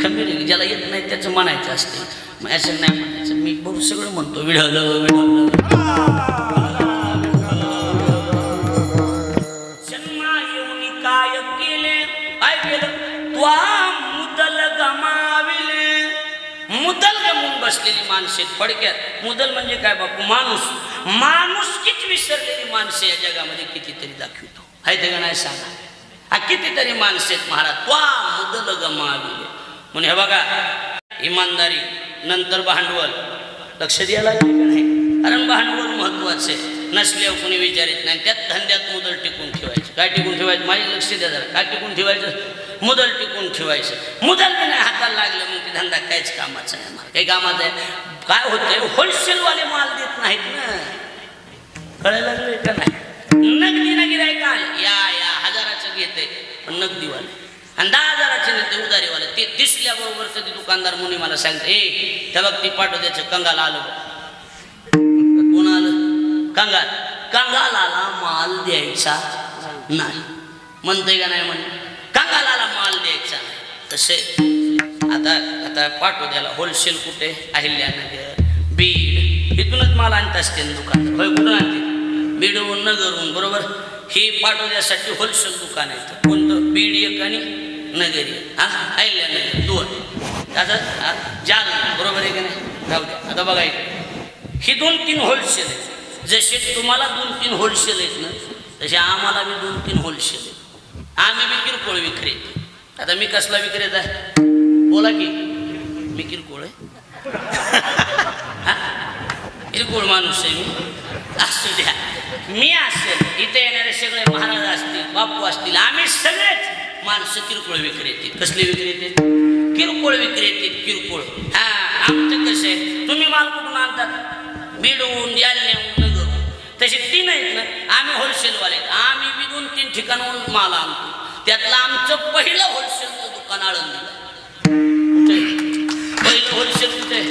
केले ज्याला येत नाही त्याचं म्हणायचं असते. मग असं नाही म्हणायचं. मी बहुत सगळं म्हणतो विढल विढल. जन्मा येऊन काय केले? काय केलं? त्वा मुदल गमाविले. मुदल गमून बसलेली माणसे थोडक्यात. मुदल म्हणजे काय बापू? माणूस. माणुसकीच विसरलेली माणसे या जगामध्ये कितीतरी दाखवतो. आहे ते का नाही सांगा. हा कितीतरी माणसे महाराज त्वा मुदल गमाविले. म्हणून हे बघा इमानदारी नंतर भांडवल लक्ष द्यायला लागले का नाही कारण भांडवल महत्वाचं आहे नसल्यावर कोणी विचारित नाही त्यात धंद्यात मुदल टिकून ठेवायचं काय टिकून ठेवायचं माझे लक्ष द्या जरा काय टिकून ठेवायचं मुदल टिकून ठेवायचं मुदल नाही हाताला लागलं मग ते धंदा काहीच कामाचा आहे मला काही कामाचं आहे काय होतंय होलसेलवाले माल देत नाहीत ना कळायला लागले का नाही नगदीनं गिरायक आले या हजाराचं घेते पण नगदीवाले आणि 10,000चे नाही ते उधारीवाले ते दिसल्याबरोबर तर ते दुकानदार मुनी मला सांगते त्या बघ ती पाठव द्यायचं कंगाला आलं कोण आलं कंगालाला माल द्यायचा नाही म्हणतंय का नाही म्हणे कंगालाला माल द्यायचा नाही तसे आता पाठव द्यायला होलसेल कुठे अहिल्यानगर बीड इथूनच माल आणत असते दुकानदार होय कुठून आणते बीडवरून नगरहून बरोबर हे पाठवण्यासाठी होलसेल दुकान आहे कोणतं बीड एक आणि नगरी अहिल्यानगर 2 आता जालना बरोबर आहे का नाही जाऊ द्या आता बघा ही 2-3 होलसेल आहेत जसे तुम्हाला 2-3 होलसेल आहेत ना तसे आम्हाला बी 2-3 होलसेल आहेत आम्ही बी किरकोळ विक्रेते आता मी कसला विक्रेता आहे बोला की मी किरकोळ आहे किरकोळ माणूस आहे मी असू द्या मी असेल इथे येणारे सगळे महाराज असतील बापू असतील आम्ही सगळेच माणसं किरकोळ विक्रेते कसले विक्रेते किरकोळ विक्रेते किरकोळ आमचं कसं आहे तुम्ही माल कुठून आणतात बीडहून जालन्याहून नगरहून तसे 3 आहेत ना आम्ही होलसेलवाले आम्ही बी 2-3 ठिकाणाहून माल आणतो त्यातलं आमचं पहिलं होलसेलचं दुकान आळंदीला पहिलं होलसेल कुठे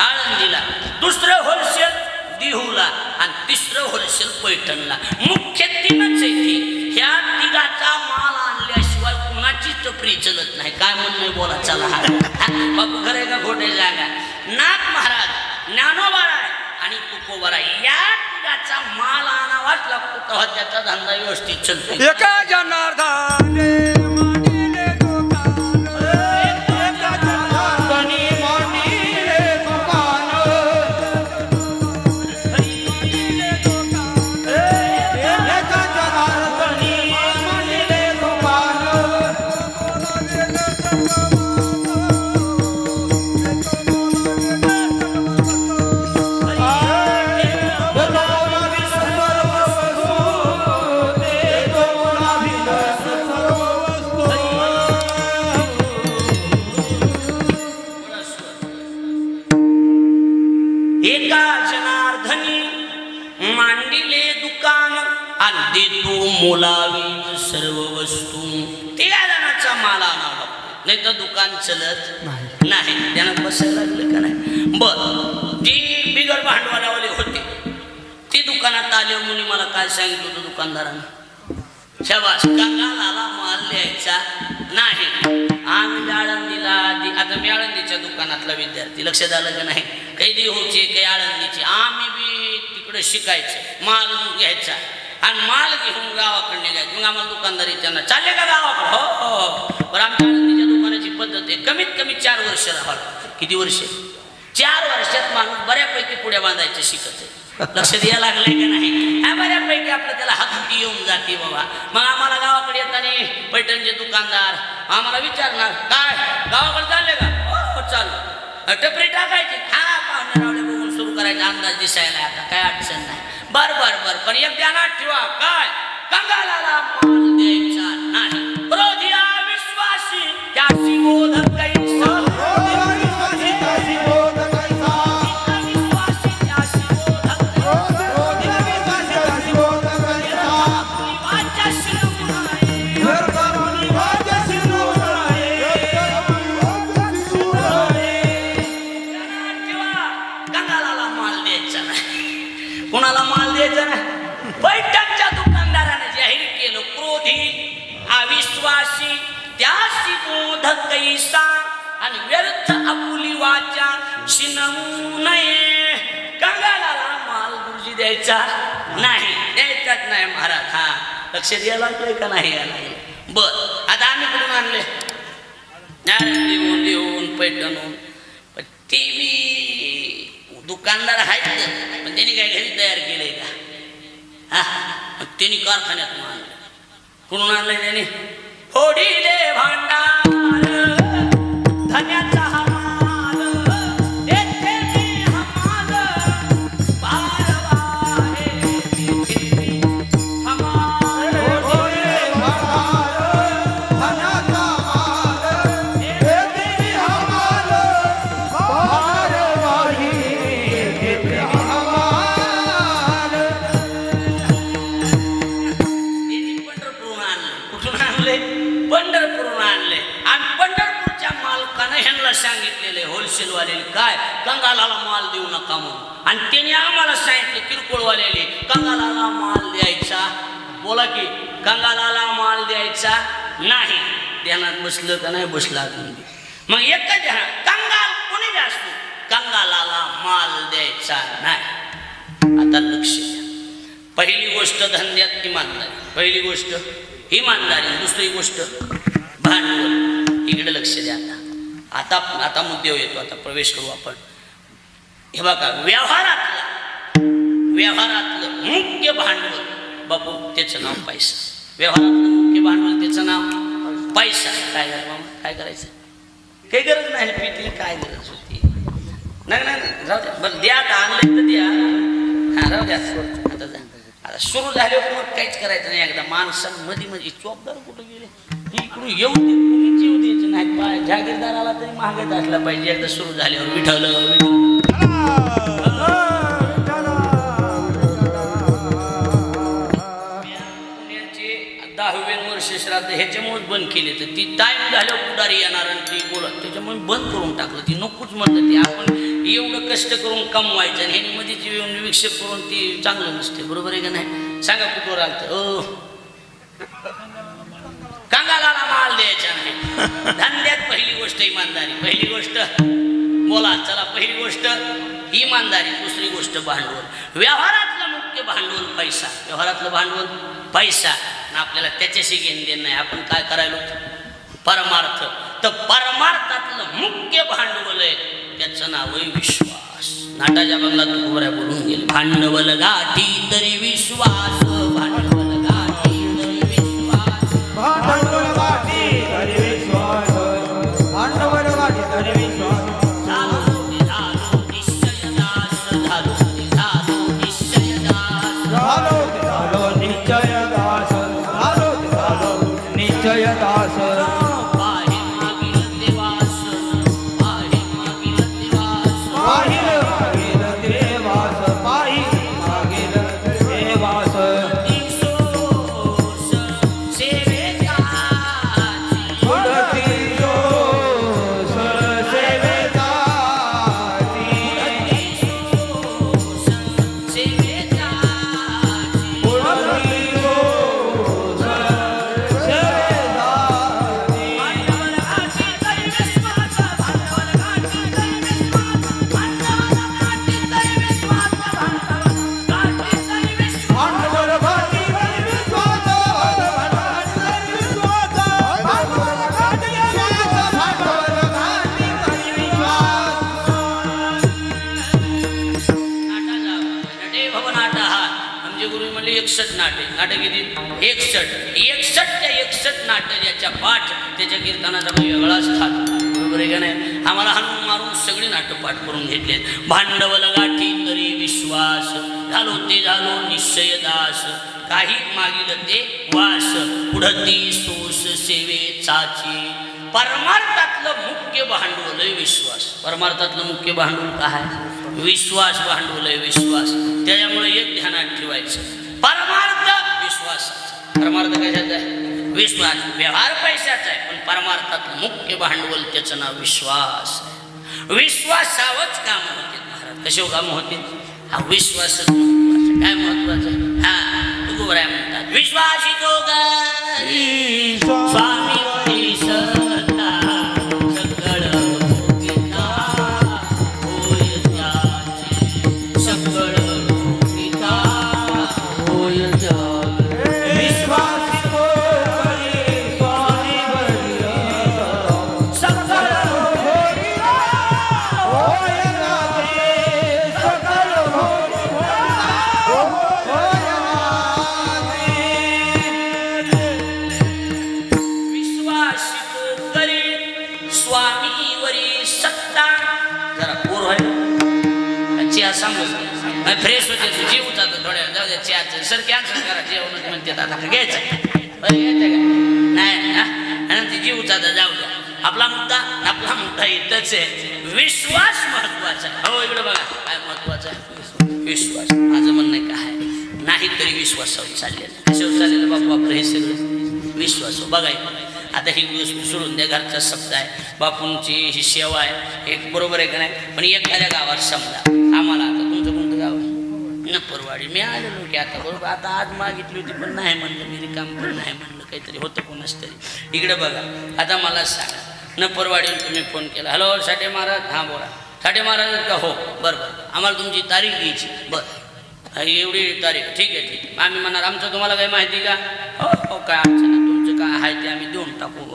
आळंदीला दुसरं होलसेल देहूला आणि तिसरं होलसेल पैठणला मुख्य 3च आहे ह्या तिघाचा माल आणल्याशिवाय कुणाची टपरी चलत नाही काय म्हणणं बोला चला बापू खरं का खोटे जागा नाथ महाराज ज्ञानोबाराय आणि तुकोबाराय या तिघाचा माल आणावाच लागतो तेव्हा त्याचा धंदा व्यवस्थित चलतो एका जनार्दने मोलावी सर्व वस्तू तिघा जणांचा माल आणावा लागतो नाही तर दुकान चलत नाही त्यानं बसायला लागलं का नाही बर जी बिगर भांडवलावाले होते ती दुकानात आले म्हणून मला काय सांगितलं होतं दुकानदारानं शाबास कंगालाला माल द्यायचा नाही आम्ही आळंदीला आता मी आळंदीच्या दुकानातला विद्यार्थी लक्षात आलं का नाही काही देहूचे काही आळंदीचे आम्ही बी तिकडे शिकायचं माल घ्यायचा आणि माल घेऊन गावाकडे निघायचं मग आम्हाला दुकानदारी त्यांना चालले का गावाकडे हो पण आमच्या आळंदीच्या दुकानाची पद्धत आहे कमीत कमी 4 वर्ष राहावं किती वर्ष 4 वर्षात माणूस बऱ्यापैकी पुढे बांधायचं शिकत आहे लक्ष द्यायला लागलंय का नाही बऱ्यापैकी आपलं त्याला हाती येऊन जाते बाबा मग आम्हाला गावाकडे येताना पैठणचे दुकानदार आम्हाला विचारणार काय गावाकडे चालले का हो चालू टपरी टाकायची पाहुणे रावले बघून सुरू करायचा अंदाज दिसायला आता काय अडचण नाही बर पण एक ध्यानात ठेवा काय कंगालाला माल द्यायचा नाही क्रोधी अविश्वासी त्याची बोधक कैसा कोणाला माल द्यायचा नाही पैठणच्या दुकानदाराने जाहीर केलं क्रोधी अविश्वासी त्याशी बोधक कैसा आणि व्यर्थ आपुली वाचा शिनवू नये कंगालाला माल गुरुजी द्यायचा द्यायचाच नाही महाराज लक्ष द्यायला लागलोय का नाही यायला बर आता आम्ही कुठून आणले देऊन पैठणून ते बी दुकानदार आहेत पण त्यांनी काय घरी तयार केलंय का त्यांनी कारखान्यातून आणलं कुठून आणलंय त्यांनी फोडीले भांडार धन्याचा माल सांगितलेले होलसेलवाले काय कंगालाला माल देऊ नका म्हणून, आणि त्याने आम्हाला सांगितलं किरकोळवाल्याने कंगालाला माल द्यायचा. बोला की कंगालाला माल द्यायचा नाही. ध्यानात बसलं का नाही बसला मग एकच ध्यानात, कंगाल कोणी बी असतो कंगालाला माल द्यायचा नाही. आता लक्ष द्या. पहिली गोष्ट धंद्यात इमानदारी, पहिली गोष्ट इमानदारी, दुसरी गोष्ट भांडवल. इकडे लक्ष द्या. आता आता मुद्द्यावर येतो, आता प्रवेश करू आपण. हे बघा, व्यवहारातलं मुख्य भांडवल बापू त्याचं नाव पैसा. व्यवहारातलं मुख्य भांडवल त्याचं नाव पैसा. काय काय करायचं, काही गरज नाही पितली, काय गरज होती. नाही नाही राहू द्या, बरं द्या आणलं तर द्या. हा राहू द्या. आता सुरू झाले मग काहीच करायचं नाही. एकदा माणसांमध्ये म्हणजे चोपदार कुठं गेले इकडून येऊ दे, कुणीच येऊ द्यायचं नाही. जागीरदाराला तरी महागात असला पाहिजे. एकदा सुरू झाल्यावर विठवलं श्राद्ध ह्याच्यामुळेच बंद केले. तर ती टाइम झाल्यावर पुढारी येणार आणि ती बोलत, त्याच्यामुळे बंद करून टाकलं. ती नकोच म्हणलं. ती आपण एवढं कष्ट करून कमवायचं आणि ह्यानी मध्ये येऊन विक्षेप करून ती चांगलं नसते. बरोबर आहे का नाही? सांगा कुठवर आलं कंगालाला माल द्यायचा नाही. धंद्यात पहिली गोष्ट इमानदारी. पहिली गोष्ट बोला चला, पहिली गोष्ट इमानदारी, दुसरी गोष्ट भांडवल. व्यवहारातलं मुख्य भांडवल पैसा. व्यवहारातलं भांडवल पैसा. आपल्याला त्याच्याशी घेणं देणं नाही. आपण काय करायलो परमार्थ. तर परमार्थातलं मुख्य भांडवल आहे त्याचं नाव आहे विश्वास. नाटाच्या बंगलात उभऱ्या बोलून गेले. भांडवल गाठी तरी विश्वास, भांडवल गाठी तरी विश्वास, भांडवल गाठी तरी विश्वास, भांडवल गाठी तरी विश्वास. झालो निश्चय दास, झालो निश्चय दास, झालो निश्चय दास, निश्चय दास. पाहि मागील देवास, पाहि मागील देवास, पाहिल मागील देवास, पाहिल मागील देवास. दिसोस सेवेचा दिसोस सेवेचा, दिसोस सेवेचा नाटक किती 61 नाटक याच्या पाठ त्याच्या कीर्तनाचा वेगळाच थाट. बरोबर आहे का नाही? आम्हाला हाणून मारून सगळी नाटक पाठ करून घेतले. भांडवल गाठी तरी विश्वास, झालो ते झालो निश्चय दास, काही मागील ते वास, पुढती सोस सेवेचाची. परमार्थातलं मुख्य भांडवल आहे विश्वास. परमार्थातलं मुख्य भांडवल काय? विश्वास भांडवल आहे विश्वास. त्याच्यामुळे एक ध्यानात ठेवायचं, परमार्थ विश्वासाचा. परमार्थ कशाचा आहे? विश्वास. व्यवहार पैशाचा आहे, पण परमार्थातलं मुख्य भांडवल त्याचं नाव विश्वास आहे. विश्वासावरच काम होते महाराज. कसे काम होते? हा विश्वासच महत्वाचा. काय महत्वाचं? हा तुकोबराय म्हणतात, विश्वासितो गरी स्वामी सत्ता सकळ भोगिता होय त्याचे, सकळ भोगिता होय त्याचे. विश्वासितो गरी स्वामी सकळ भोगिता होय त्याचे, सकळ भोगिता होय विश्वासितो करी स्वामीवरी सत्ता. जरा पोर आहे चहा सांगू फ्रेश होते, तू जीव होता थोड्या जाऊ द्या चहाचं. सर कॅन्सल करा जेवण म्हणते, आता घ्यायचं घ्यायचं का नाही ना? आणि जीव होता जाऊ द्या. आपला मुद्दा इथंच आहे. विश्वास महत्वाचा आहे. हो इकडे बघा काय महत्वाचा आहे? विश्वास. माझं म्हणणं काय नाही तरी विश्वासावर चाललेलं. कशावर चाललेलं बापू आपलं हे सगळं? विश्वास. बघा आता ही गोष्ट सोडून द्या, घरचा शब्द आहे, बापूंची ही सेवा आहे, एक बरोबर आहे का नाही. पण एखाद्या गावात समजा आम्हाला, आता तुमचं कोणतं गाव नपरवाडी, मी आलेलो की आता बरोबर, आता आज मागितली होती पण नाही म्हणलं, मी रिकाम पण नाही म्हणलं, काहीतरी होतं कोणाच तरी. इकडे बघा, आता मला सांगा, नपरवाडीवर तुम्ही फोन केला, हॅलो साठे महाराज, हां बोला. साठे महाराज का? हो बरं बरं, आम्हाला तुमची तारीख द्यायची. बरं एवढी तारीख, ठीक आहे ठीक आहे. आम्ही म्हणणार आमचं तुम्हाला काही माहिती का? हो हो काय अडचण नाही, तुमचं काय आहे ते आम्ही देऊन टाकू.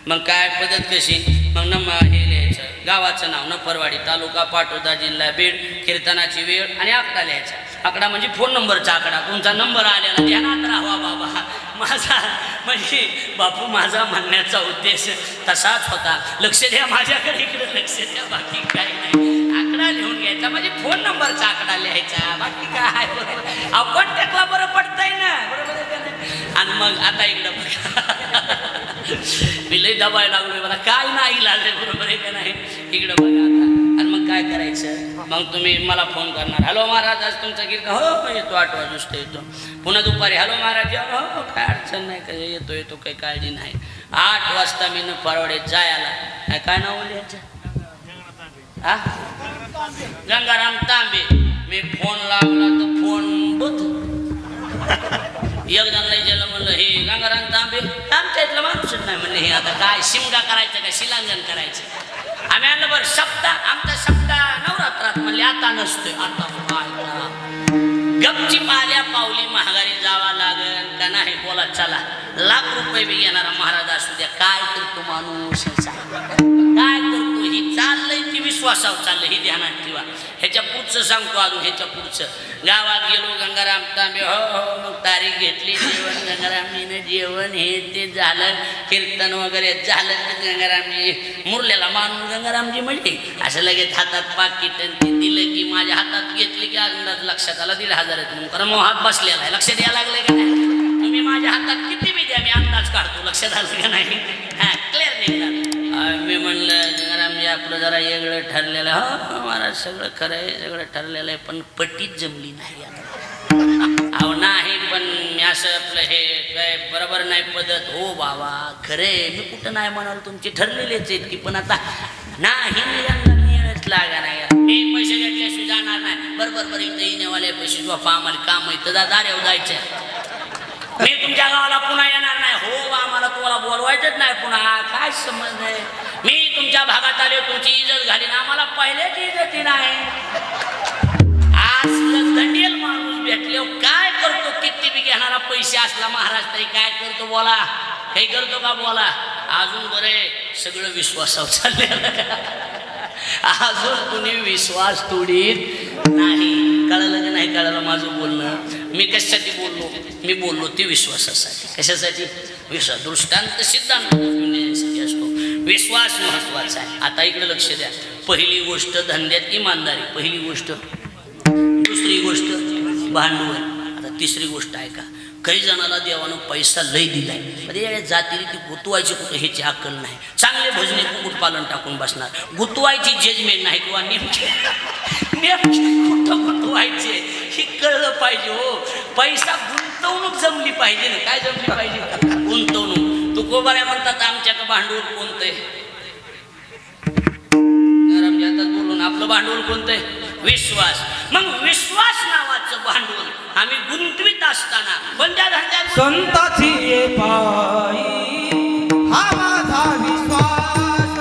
मग काय पद्धत कशी? मग हे लिहायचं, गावाचं नाव नपरवाडी, तालुका पाटोदा, जिल्हा बीड, कीर्तनाची वेळ आणि आकडा लिहायचा. आकडा म्हणजे फोन नंबरचा आकडा, तुमचा नंबर आलेला ध्यानात राहावा बाबा. माझा म्हणजे बापू, माझा म्हणण्याचा उद्देश तसाच होता. लक्ष द्या माझ्याकडे, इकडे लक्ष द्या, बाकी काय नाही. आकडा लिहून घ्यायचा म्हणजे फोन नंबरचा आकडा लिहायचा, बाकी काय. बरोबर आपण त्यातला बरं पडतंय ना, बरोबर आहे का नाही. आणि मग आता इकडं बघा, मी लई दबायला लागलोय, मला काय नाही लागले, बरोबर आहे का नाही. इकडं बघा आता, आणि मग काय करायचं, मग तुम्ही मला फोन करणार, हॅलो महाराज आज तुमचा कीर्तन, हो येतो 8 वाजता येतो. पुन्हा दुपारी, हॅलो महाराज, हो काय अडचण नाही, काय येतो येतो, काही काळजी नाही. 8 वाजता मी नपरवाडीत जायला, काय नाव लिहायचं? हा, गंगाराम तांबे. मी फोन लावला तर फोन बंद. एक जणांना विचारलं, म्हणलं हे गंगाराम तांबे, आमच्या इथलं माणूसच नाही म्हणले. हे आता काय शिमगा करायचं का शिलांगण करायचं? आम्ही आणलं बरं सप्ताह, आमचा सप्ताह नवरात्रात म्हणले, आता नसतोय. आता गपची पाल्या पावली महागारी जावा लागेल का नाही, बोला चला. लाख रुपये बी घेणारा महाराज असू द्या, काय करतो माणूस, काय करतो, ही चाललंय ती विश्वासावर चाललंय, ही ध्यानात ठेवा. ह्याच्या पुढचं सांगतो अजून, ह्याच्या पुढचं. गावात गेलो, गंगाराम तांबे, हो हो, मग तारीख घेतली, जेवण गंगारामजीनं जेवण हे ते झालं, कीर्तन वगैरे झालं. गंगारामजी मुरलेला माणूस गंगारामजी म्हणजे असं लगेच हातात पाकिट ते दिलं की माझ्या हातात घेतली की अंदाज लक्षात आला 1,500 आहेत म्हणून, कारण मोहात बसलेला आहे. लक्षात यायला लागलंय का नाही? तुम्ही माझ्या हातात किती बी द्या, मी अंदाज काढतो. लक्षात आलं का नाही? हां क्लिअर निघणार. मी म्हणलं गंगारामजी आपलं जरा वेगळं ठरलेलं. हो महाराज सगळं खरं आहे, सगळं ठरलेलं आहे, पण पट्टीच जमली नाही आता. अहो नाही, पण मी असं आपलं हे काय बरोबर नाही पद्धत. हो बाबा खरे, मी कुठं नाही म्हणाल, तुमचे ठरलेलेच आहेत की, पण आता नाही मिळत लागा नाही. मी पैसे घेतल्याशिवाय जाणार नाही. बरोबर इथं येण्यावाले पैसे बापा, आम्हाला काम आहे तर दाऱ्यावर जायचं. मी तुमच्या गावाला पुन्हा येणार नाही. हो आम्हाला तुम्हाला बोलवायचंच नाही पुन्हा, काय समज नाही. मी तुमच्या भागात आले, तुमची इज्जत घाली ना, आम्हाला पहिल्याची इज्जती नाही. असलं दंडेल माणूस भेटले, काय करतो, किती बी घेणारा पैसे असला महाराज तरी काय करतो, बोला काही करतो का, बोला. अजून बरे सगळं विश्वासावर चाललेलं, अजून कुणी विश्वास तोडीत नाही. कळलं का नाही कळलं माझं बोलणं? मी कशासाठी बोललो? मी बोललो ते विश्वासासाठी. कशासाठी? विश्वास. दृष्टांत सिद्धांत असतो, विश्वास महत्वाचा आहे. आता इकडे लक्ष द्या. पहिली गोष्ट धंद्यात इमानदारी, पहिली गोष्ट. दुसरी गोष्ट भांडवल. आता तिसरी गोष्ट आहे का, काही जणाला देवानं पैसा लय दिलाय, म्हणजे जातीरीती गुतवायची कुठं ह्याची अक्कल नाही. चांगले भजने कुक्कुटपालन टाकून बसणार, गुतवायची जजमेंट नाही, किंवा नेमके कुठं गुंतवायचे हे कळलं पाहिजे. हो पैसा गुंतवणूक जमली पाहिजे ना. काय जमली पाहिजे? गुंतवणूक. तू कोबाऱ्या म्हणतात आमच्याकडे भांडवल कोणतंय? आता बोलून आपलं भांडवल कोणतंय? विश्वास. मग विश्वास नावाचं भांडवल आम्ही गुंतवित असताना कोणत्या धंद्यात? संताची पायी हा माझा विश्वास,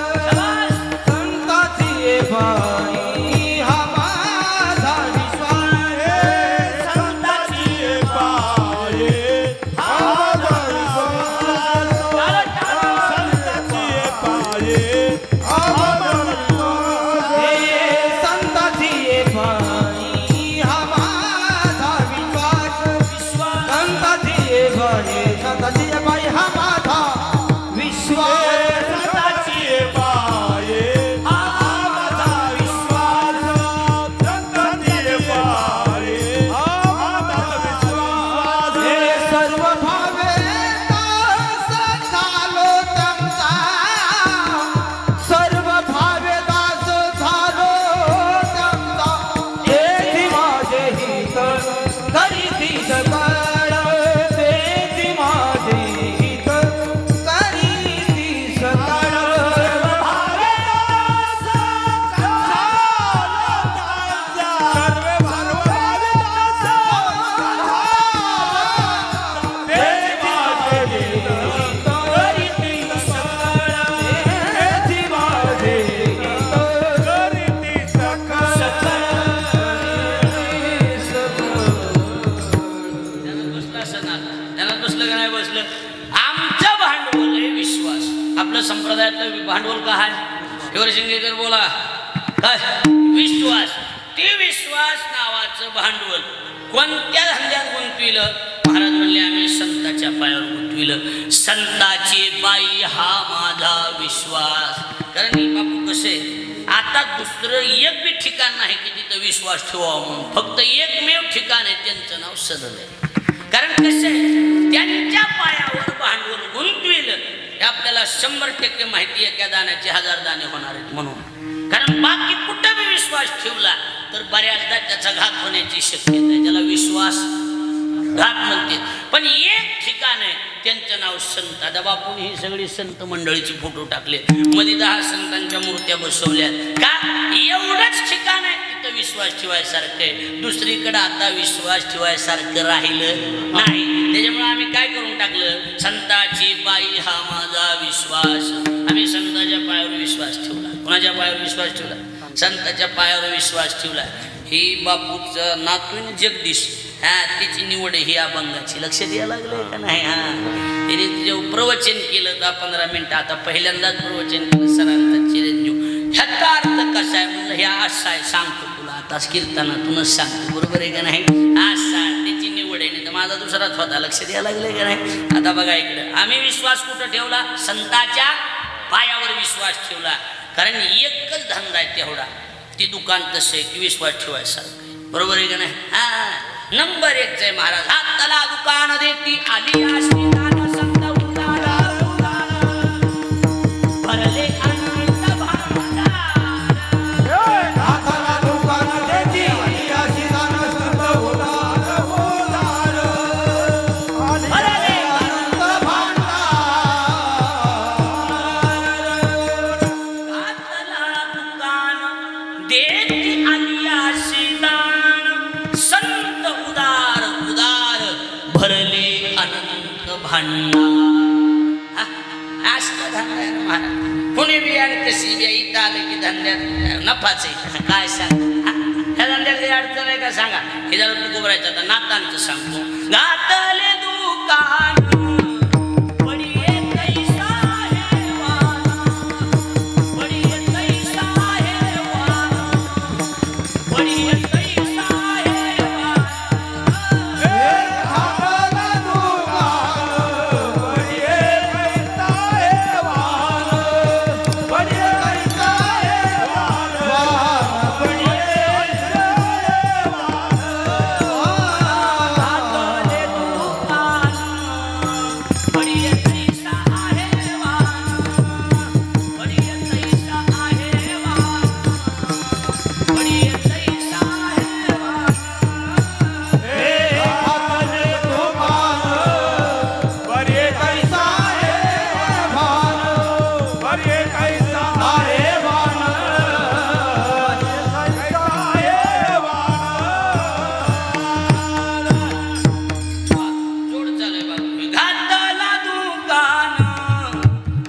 संताची पायी हा माझा विश्वास, संताची पाये आमचा विश्वास, संताची पाये आमचा विश्वास, संताची पायी हा माझा विश्वास, संताची पायी, संताची पायी आपल्या संप्रदायातलं भांडवल काय आहे? हिवरसिंगेकर बोला काय? विश्वास. ते विश्वास नावाचं भांडवल कोणत्या धंद्यात गुंतविलं? महाराज म्हणले आम्ही संताच्या पायावर गुंतविलं. संताची पायी हा माझा विश्वास. कारण बापू कसे आता दुसरं एक बी ठिकाण नाही की तिथं विश्वास ठेवावा म्हणून. फक्त एकमेव ठिकाण आहे, त्यांचं नाव सदन आहे. कारण कसे त्यांच्या पायावर भांडवल गुंतविलं हे आपल्याला 100% माहिती आहे. एका दाण्याचे 1000 दाणे होणार आहेत म्हणून. कारण बाकी कुठं बी विश्वास ठेवला तर बऱ्याचदा त्याचा घात होण्याची शक्यता आहे. त्याला विश्वास घात म्हणते. पण एक ठिकाण आहे त्यांचं नाव संत. आता बापून ही सगळी संत मंडळीचे फोटो टाकले, मध्ये 10 संतांच्या मूर्त्या बसवल्या का? एवढंच ठिकाण आहे तिथं विश्वास ठेवायसारखं आहे. दुसरीकडे आता विश्वास ठेवायसारखं राहिलं नाही. त्याच्यामुळे आम्ही काय करून टाकलं? संताची पायी हा माझा विश्वास. आम्ही संताच्या पायावर विश्वास ठेवला. कोणाच्या पायावर विश्वास ठेवला? संताच्या पायावर विश्वास ठेवला. ही बापूचं नातून जगदीश, हा तिची निवड ही अभंगाची. लक्ष द्यायला लागले का नाही? हा तिने तिच्यावर प्रवचन केलं 10-15 मिनिटं. आता पहिल्यांदाच प्रवचन केलं सरांचा चिरंजीव. ह्याचा अर्थ कसा आहे म्हणलं? हे असं आहे, सांगतो तुला आता कीर्तनातूनच सांगतो. बरोबर आहे का नाही? असा तिची निवड आहे. नाही तर माझा दुसराच होता. लक्ष द्यायला लागले का नाही? आता बघा इकडे आम्ही विश्वास कुठं ठेवला? संताच्या पायावर विश्वास ठेवला. कारण एकच धंदा आहे तेवढा. ती दुकान तसं आहे की विश्वास ठेवायसारखं. बरोबर आहे का नाही? हा नंबर 1 आहे महाराज. हाताला दुकान देती आली आश्रितान संत उदार भरले अनंत भांडार. हाताला दुकान देती आली आश्रितान संत उदार भरले अनंत भांडार. हाताला दुकान देती आली आश्रितान संत उदार उदार भरले अनंत भांडार. असं धंदा आहे ना महाराज. कुणी बी आणि कशी बी इथं आलं की धंद्यात नफाच आहे. काय सांग ह्या धंद्यात काही अडचण आहे का सांगा? हे जरा तू गोबरायचं. आता नातांचं सांगतो. घातले दुकान बडिये कैसा है वाना, बडिये कैसा है वाना, बडिये कैसा है वाना. हाताला दुकान बडिये कैसा है वान, बडिये कैसा है वान, बडिये कैसा है वान. हाताले दुकान बडिये कैसा आहे वाना, बडिये कैसा आहे वाना, बडिये कैसा आहे वाना. हाताले दुकान बडिये कैसा है वान, बरे कैसा आहे वान. जोड चालू आहे बाबू. घातला दुकान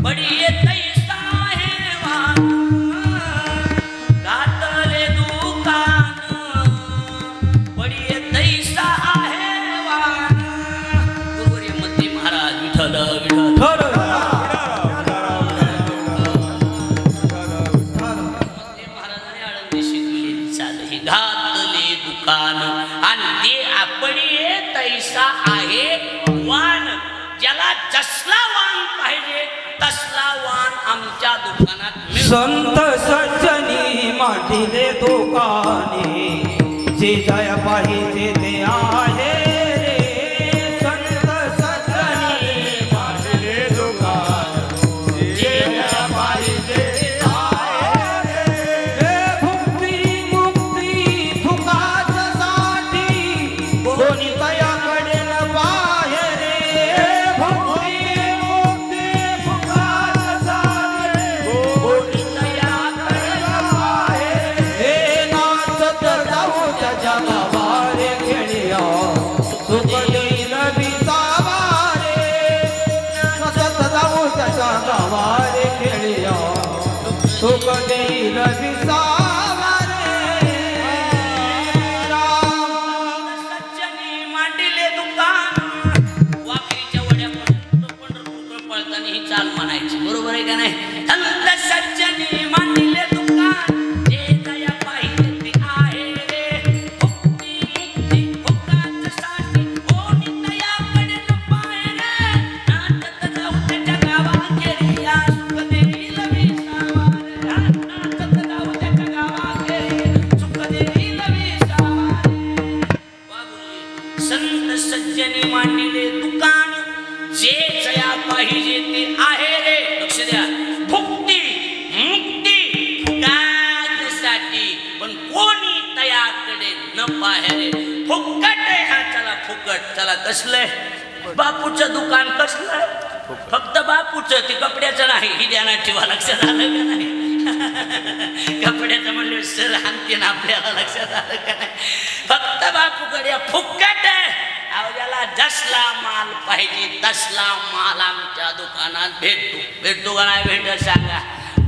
बडिये कैसा आहे वाना, घातले दुकान बडिये कैसा आहे वाना. गुरुवर्य मध्ये महाराज विठ्ठल विठ्ठल मध्ये महाराजांनी आळंदी शिकवलेली चाल ही. घातले दुकान आणि ते आपणे तैसा आहे वान. ज्याला जसला वान पाहिजे तसला वान आमच्या दुकानात मिळतो. संत सज्जनी मांडिले दुकाने, जे जय पाहिजे ते आहे रे. संत सज्जनी मांडले दुकान जे पाहिजे ते आहे रे. भुक्ती मुक्ती तुकाच साठी कोणी तयाकडे न पाहे रे. भुक्ती मुक्ती तुकाच साठी कोणी तयाकडे न पाहे. हे नाचत जाऊ त्याच्या गावारे खेळिया, सुख देईल विसावारे. नाचत जाऊ त्याच्या गावारे खेळिया, सुख देईल विसावारे. राम सज्जनी मांडिले दुकान. वाखरीच्या वड्यापासून पंढरपूरकडे पळताना ही चाल म्हणायची, बरोबर आहे का नाही? संत सज्जनी मांडिले दुकान जे दया पाहिजे ते आहे रे, भक्ती मुक्ती भोगासाठी कोणी दयाकडे न पाहे रे, नाचत जाऊ त्याच्या गावाखेरी या सुख देईल विसावा रे, नाचत जाऊ त्याच्या गावाखेरी सुख देईल विसावा रे. संत सज्जनी मांडिले दुकान जे जया पाहिजे ते आहे रे. लक्ष द्या, भुक्ती मुक्ती भोगासाठी पण कोणी तयाकडे न पाहे रे. फुकट आहे हा, चला फुकट. चला कसलंय? बापूचं दुकान कसलंय? फक्त बापूचं, ते कपड्याचं नाही, ही ध्यानात ठेवा. लक्षात आलं का नाही? कपड्याचं म्हणलं सर आणते ना आपल्याला, लक्षात आलं का नाही? फक्त बापूकडे फुकट आहे. ज्याला जसला माल पाहिजे तसला माल आमच्या दुकानात भेटतो. भेटतो का नाही भेटत सांगा?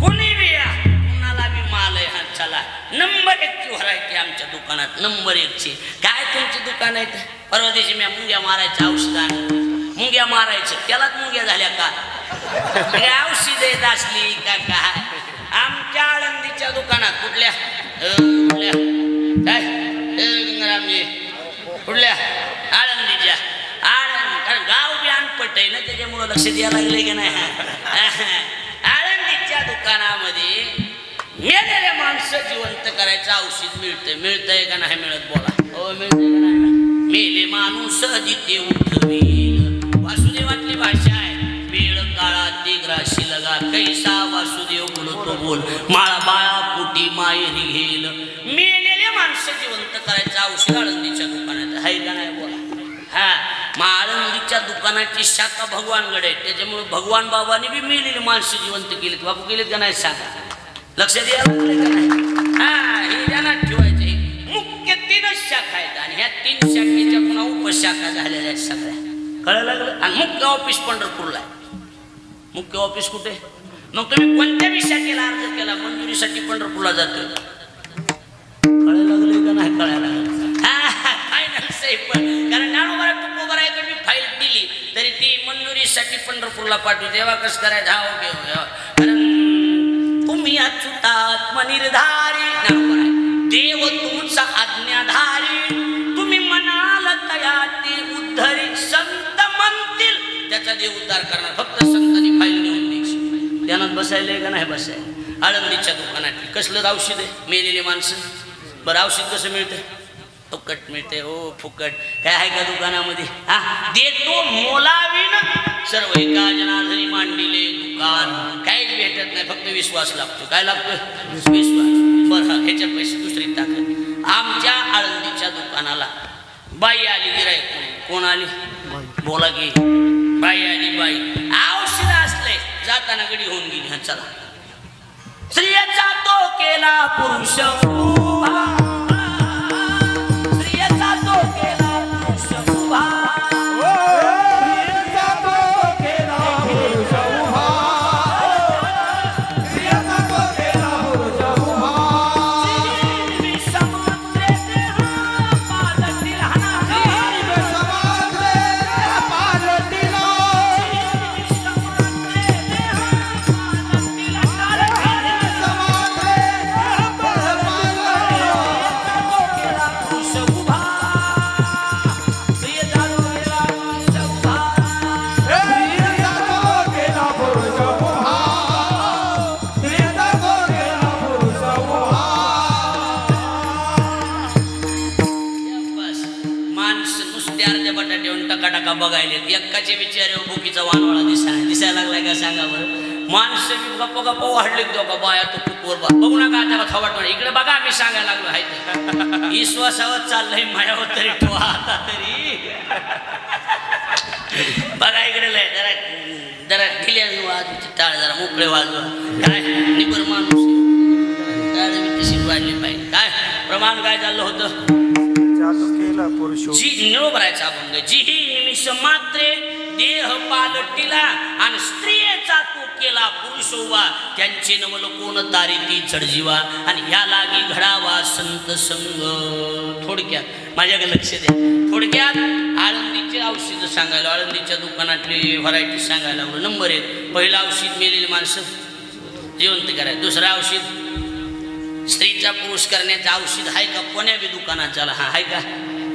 कोणी बी या, कुणाला बी माल आहे. हा चला, नंबर 1 ची व्हरायटी आमच्या दुकानात, नंबर 1 ची. काय तुमची दुकान आहे? परवा दिवशी मी मुंग्या मारायचं औषध आणलं. मुंग्या मारायचं, त्यालाच मुंग्या झाल्या का? औषध येत असली का काय? आमच्या आळंदीच्या दुकानात कुठल्या कुठल्या काय गंगारामजी कुठल्या आळंदीच्या कारण गाव बी अनपट आहे ना, त्याच्यामुळं लक्ष द्यायला लागले की नाही? आळंदीच्या दुकानामध्ये मेलेल्या माणसं जिवंत करायचं औषध मिळतंय. मिळतंय का नाही मिळत? बोला. हो मिळतंय का नाही? मेले माणूस जिथे उठवील, वासुदेवातली भाषा आहे. वेळ काळात ते ग्राशी लगा, कैसा वासुदेव बोलतो बोल, माळा बाळा पोटी मायरी घेईल. मेलेले माणसं जिवंत करायचं औषध आळंदीच्या दुकानात आहे का नाही? बोला. हा, मग आळंदीच्या दुकानाची शाखा भगवानगड आहे, त्याच्यामुळे भगवान बाबांनी बी मेलेली माणसं जिवंत केलीत. बापू केलीत का नाही सांगा? लक्षात यायला का नाही? हा, हे ध्यानात ठेवायचं. मुख्य 3च शाखा आहेत आणि ह्या 3 शाखेच्या पुन्हा उपशाखा झालेल्या आहेत सगळ्या. कळलं लागलं? आणि मुख्य ऑफिस पंढरपूरला आहे. मुख्य ऑफिस कुठे? मग तुम्ही कोणत्या बी शाखेला अर्ज केला मंजुरीसाठी पंढरपूरला जातोय. कळायला लागलं का नाही? कळायला लागलं. फायनल साहेब पण कारण नानोबारा तुकोबाराकडे मी फाईल दिली तरी ती मंजुरीसाठी पंढरपूरला पाठवली. तेव्हा कसं करायचं? हा ओके. कारण तुम्ही अच्युतात्मनिर्धारी नानोबारा, देव तुमचा आज्ञाधारी, तुम्ही म्हणाल तया ते उद्धरी, संत म्हणतील त्याचा देव उद्धार करणार. फक्त संतांनी फाईल नेऊन द्यायची. ध्यानात बसायला का नाही बसायला? आळंदीच्या दुकानात कसलं औषध आहे? मेलेली माणसं. बरं औषध कसं मिळतं? फुकट मिळते. हो फुकट. काय आहे का दुकानामध्ये? हा, देतो मोलावीन सर्व एका जनार्दनी मांडिले दुकान. काहीच भेटत नाही, फक्त विश्वास लागतो. काय लागतो? विश्वास. बरं, ह्याच्या पैसे दुसरी ताकद. आमच्या आळंदीच्या दुकानाला बाई आली, गिराईक. कोण आली? बोला की. बाई आली. बाई औषध असले जाताना गडी होऊन गेली. हा चला. स्त्रियाचा तो केला पुरुष उभा, स्त्रियाचा तो केला पुरुष उभा, स्त्रियाचा तो केला पुरुष उभा, स्त्रियाचा तो केला पुरुष उभा. समुद्रे देहा पालटी लहाना, समुद्रे देहा पालटी लहाना, समुद्रे देहा पालटी लहाना, समुद्रे देहा पालटी लहाना. पुरुष उभा, स्त्रियाचा तो केला पुरुष उभा. स्त्रियाचा तो केला पुरुष उभा, स्त्रियाचा तो केला पुरुष उभा. बस माणसं नुसते अर्ध्या बटाट्यावरून टकाटका बघायले. एकाचे विचार भुकीचा वानवळा दिसायला लागलाय का सांगा बरं? माणसं बी गप्पा गप्पा वाढले का बाया तो कुकवर बघू नका त्याला थवाट म्हणा. इकडे बघा आम्ही सांगायला लागलो आहे विश्वासावर चाललंय मायावर तरी ठेवा आता तरी. बघा इकडे लय जरा जरा ढिल्या वाजूची टाळ जरा मोकळे वाजवा. काय निबर माणूस तशी वाढली पाहिजे. काय प्रमाण काय चाललं होतं? जी निरोबरायचा अभंग. जी ही निमिष मात्रे देह पालटिला आणि स्त्रियेचा तो केला पुरुष उभा त्यांचे नवल कोण तारिती चढजीवा आणि ह्या लागी घडावा संत संग. थोडक्यात माझ्याकडे लक्ष द्या. थोडक्यात आळंदीचे औषधं सांगायला, आळंदीच्या दुकानातली व्हरायटी सांगायला लागलो. नंबर 1 पहिलं औषध मेलेली माणसं जिवंत करायचं. दुसरं औषध स्त्रीचा पुरुष करण्याचं औषध आहे का कोण्या बी दुकानात झाला? हा आहे का?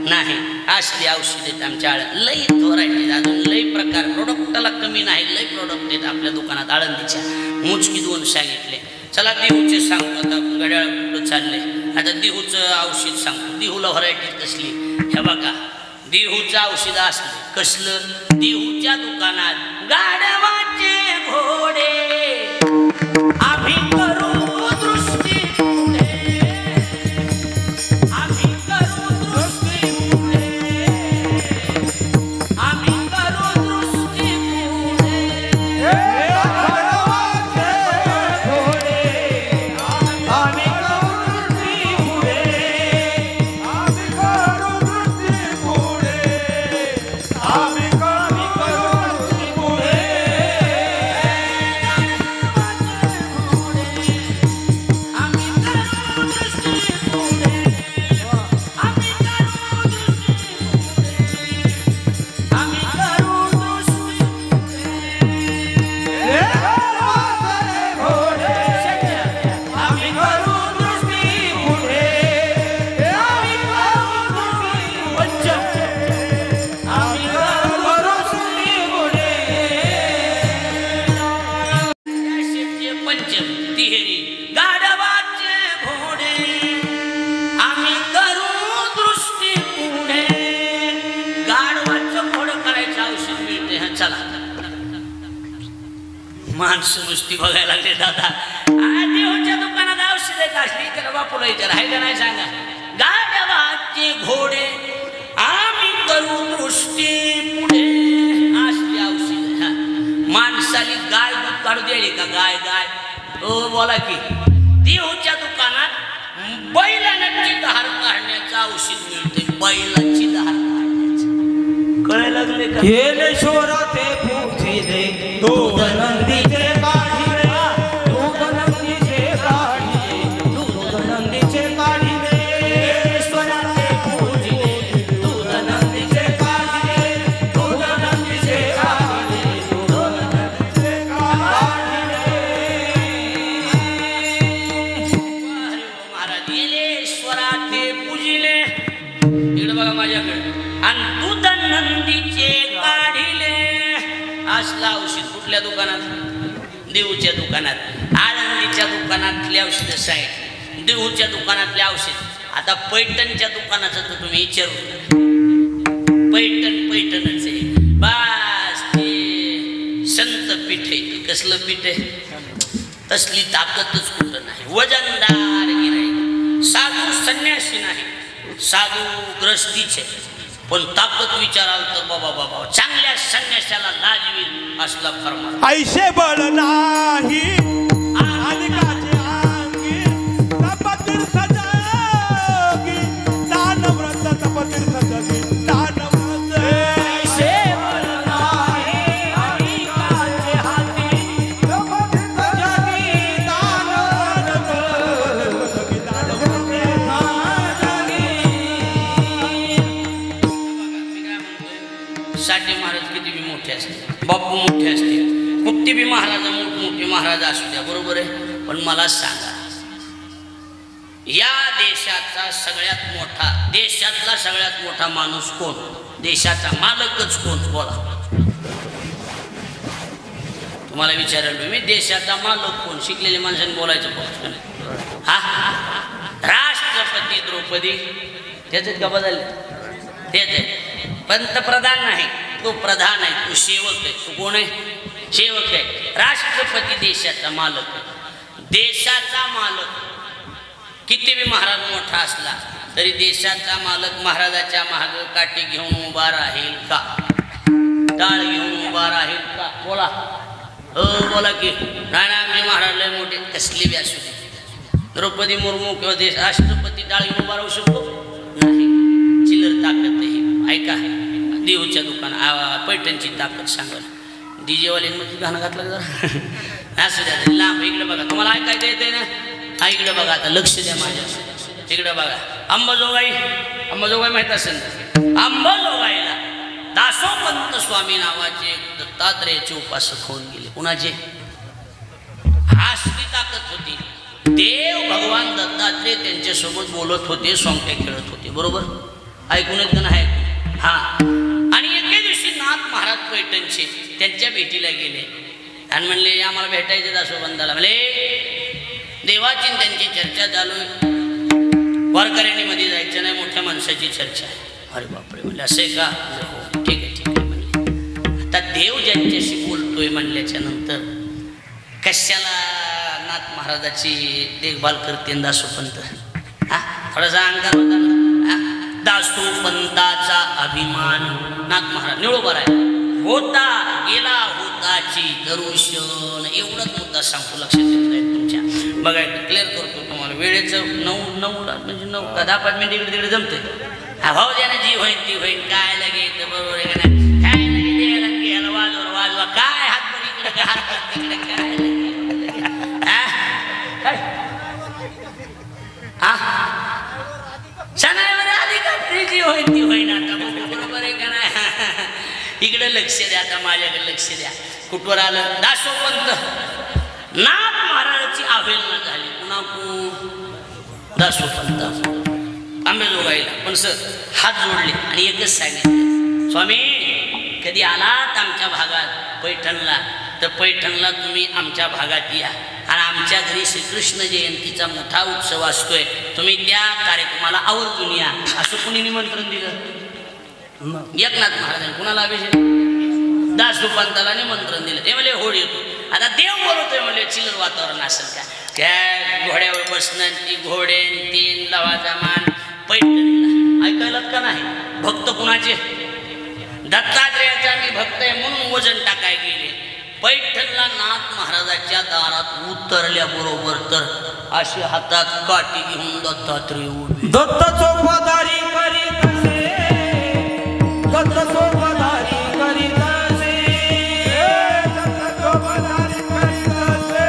नाही. असली औषध आहेत आमच्या लई व्हरायटी, अजून लई प्रकार, प्रोडक्टला कमी नाही, लई प्रोडक्ट आहेत आपल्या दुकानात आळंदीच्या. मोजकी 2 सांगितले. चला देहूचे सांगतो. आता घड्याळ पुढं चालले. आता देहूचं औषध सांगतो. देहूला व्हरायटी कसली हे बघा. देहूचं औषध असलं कसलं? देहूच्या दुकानात गाढवाचे घोडे आम्ही करू दृष्टी पुढे, आम्ही करू दृष्टी पुढे, आम्ही करू दृष्टी पुढे. माणसं नुसती बघायला लागले. दादा देवाच्या दुकानात औषध आहे असली तर बापूला विचार आहे का नाही सांगा. गाढवाचे घोडे आम्ही करू दृष्टी पुढे असली औषध. माणसाली गाय दूध काढू द्यायली का? गाय गाय हो बोला की. देवाच्या दुकानात बैलाची धार काढण्याचं औषध मिळते. बैलाची धार काढण्याचं कळायला लागले का? येलेश्वराचे पूजिले दूध नंदीचे काढिले, दूध नंदीचे काढिले, दूध नंदीचे काढिले. येलेश्वराचे पूजिले दूध नंदीचे काढिले, दूध नंदीचे काढिले, दूध नंदीचे काढिले. महाराज येलेश्वराचे पूजिले इकडे बघा माझ्याकडे. आणि दूध नंदीचे काढिले असला औषध कुठल्या दुकानात? देऊच्या दुकानात. आळंदीच्या दुकानातले औषध सांगितले, देऊच्या दुकानातले औषध. आता पैठणच्या दुकानाचं तर तुम्ही विचारू. पैठणच आहे बस. ते संत पीठ आहे. कसलं पीठ आहे? तसली ताकदच कुठं नाही. वजनदार गिराईक. साधू संन्यासी नाही, साधू ग्रस्तीचे, पण ताकद विचाराल तर बाबा बाबा चांगल्या संन्याशाला लाजवील असला फर्मा. ऐशे बळ नाही अधिकाचे अंगी, तपतीर्थ जगी दान व्रत, तपतीर्थ जगी दान व्रत. ऐशे बळ नाही अधिकाचे हाती, तपतीर्थ जगी दान व्रत, दान व्रत. साठी महाराज किती बी मोठे असते, बापू मोठे असते, कुठे बी महाराज मोठे महाराज असू द्या, बरोबर आहे. पण मला सांगा, या देशाचा सगळ्यात मोठा, देशातला सगळ्यात मोठा माणूस कोण? देशाचा मालकच कोण? बोला. तुम्हाला विचारायला मी, देशाचा मालक कोण? शिकलेल्या माणसाने बोलायचं कोण? हा, राष्ट्रपती द्रौपदी. त्याच्यात का बदलले? तेच आहे. पंतप्रधान नाही, तो प्रधान आहे, तो सेवक आहे. तो कोण आहे? सेवक आहे. राष्ट्रपती देशाचा मालक आहे. देशाचा मालक किती बी महाराज मोठा असला तरी देशाचा मालक महाराजाच्या माग काठी घेऊन उभा राहील का? टाळ घेऊन उभा राहील का? बोला. हो बोला की. नाही आमचे महाराज लय मोठे, कसले बी असू दे. द्रौपदी मुर्मू किंवा देश राष्ट्रपती टाळ घेऊन उभा राहू शकतो? नाही. चिल्लर ताकद नाही. ऐका, देऊच्या दुकान पैठणची ताकद सांगा. डीजेवाल्यांमध्ये गाणं घातलं का जरा असू द्या लांब इकडे बघा तुम्हाला ऐकायचं येते ना हा इकडे बघा आता लक्ष द्या माझ्या इकडे बघा अंबाजोगाई माहित असेल अंबाजोगाईला दासोपंत स्वामी नावाचे दत्तात्रेयाचे उपासक होऊन गेले कुणाचे असली ताकद होती देव भगवान दत्तात्रेय त्यांच्यासोबत बोलत होते सोंगट्या खेळत होते बरोबर ऐकून येत नाही हा आणि एके दिवशी नाथ महाराज पैठणचे त्यांच्या भेटीला गेले आणि म्हणले आम्हाला भेटायचे दासोबंदाला म्हणले देवाची त्यांची चर्चा चालू आहे वारकऱ्यांमध्ये जायचं नाही मोठ्या माणसाची चर्चा आहे अरे बापरे म्हणले असे का हो ठीक आहे म्हणले आता देव ज्यांच्याशी बोलतोय म्हणल्याच्या नंतर कशाला नाथ महाराजाची देखभाल करते दासोपंत हा थोडासा अहंकार होता ना दासोपंताचा अभिमान नाथ महाराज निळोबर आहे होता गेला होताची दर्शन एवढंच मुद्दा सांगतो लक्षात येत नाही तुमच्या बघा क्लिअर करतो तुम्हाला वेळेचं 9 म्हणजे 9 का 10-5 मिनिट इकडे तिकडे जमते भाऊ द्या ना जी होईल ती होईल काय लगेच बरोबर आहे का नाही काय लगे घ्यायला वाजवा काय हात बरी इकडे हात तिकडे काय अधिकारी जी होईल ती होईना आता बरोबर आहे का नाही इकडे लक्ष द्या आता माझ्याकडे लक्ष द्या कुठवर आलं दासोपंत नाथ महाराजांची अवहेलना झाली पुन्हा दासोपंत अंबाजोगाईला पण सर हात जोडले आणि एकच सांगितलं स्वामी कधी आलात आमच्या भागात पैठणला तर पैठणला तुम्ही आमच्या भागात या आणि आमच्या घरी श्रीकृष्ण जयंतीचा मोठा उत्सव असतोय तुम्ही त्या कार्यक्रमाला आवर्जून या असं कुणी निमंत्रण दिलं एकनाथ महाराजांनी कुणाला अभिषेक दासोपंताला निमंत्रण दिलं ते म्हणले होळ येतो आता देव बोलतोय म्हणले चिल्लर वातावरण असेल का त्या घोड्यावर बसणं ती घोडे 3 लवाचा मान पैठणीला ऐकायलात का नाही भक्त कुणाचे दत्तात्रेयाचा मी भक्त आहे म्हणून वजन टाकाय गेले पैठणला नाथ महाराजाच्या दारात उतरल्याबरोबर तर अशी हातात काठी घेऊन दत्तात्रेय उभे दत्त चोपदारी करीत असे दत्त चोपदारी करीत असे दत्त चोपदारी करीत असे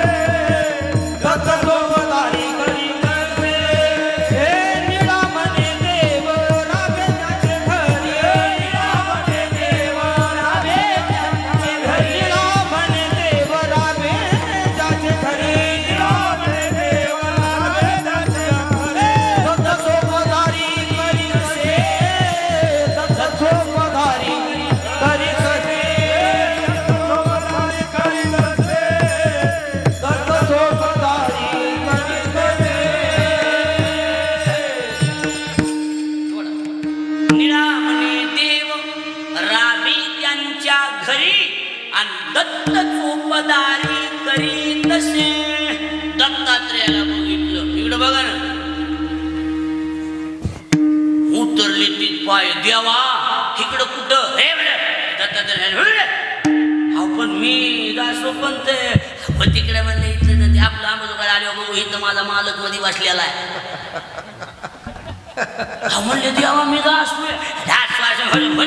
दत्त चोपदारी करीत असे हे निळा म्हणे देव राबे त्याचे घरी निळा म्हणे देव राबे त्याचे घरी निळा म्हणे देव राबे त्याचे घरी निळा म्हणे देव राबे त्याचे घरी दत्त चोपदारी करीत असे दत्त चोपदारी करीत असे दत्त चोपदारी करीत असे दत्त चोपदारी करीत असे निळा म्हणे देव राबी त्यांच्या घरी आणि दत्त चोपदारी करीत असे दत्तात्रेयाला बघितलं इकडं बघा ना उतरले ती पाय देवा इकडं कुठं हे दत्तात्रेय आपण मी दासोपंत पण तिकडे म्हणले इथलं तर ते आपलं अंबाजोगाई आले बघू इथं माझा मालक मध्ये बसलेला आहे म्हणले देवा मी दास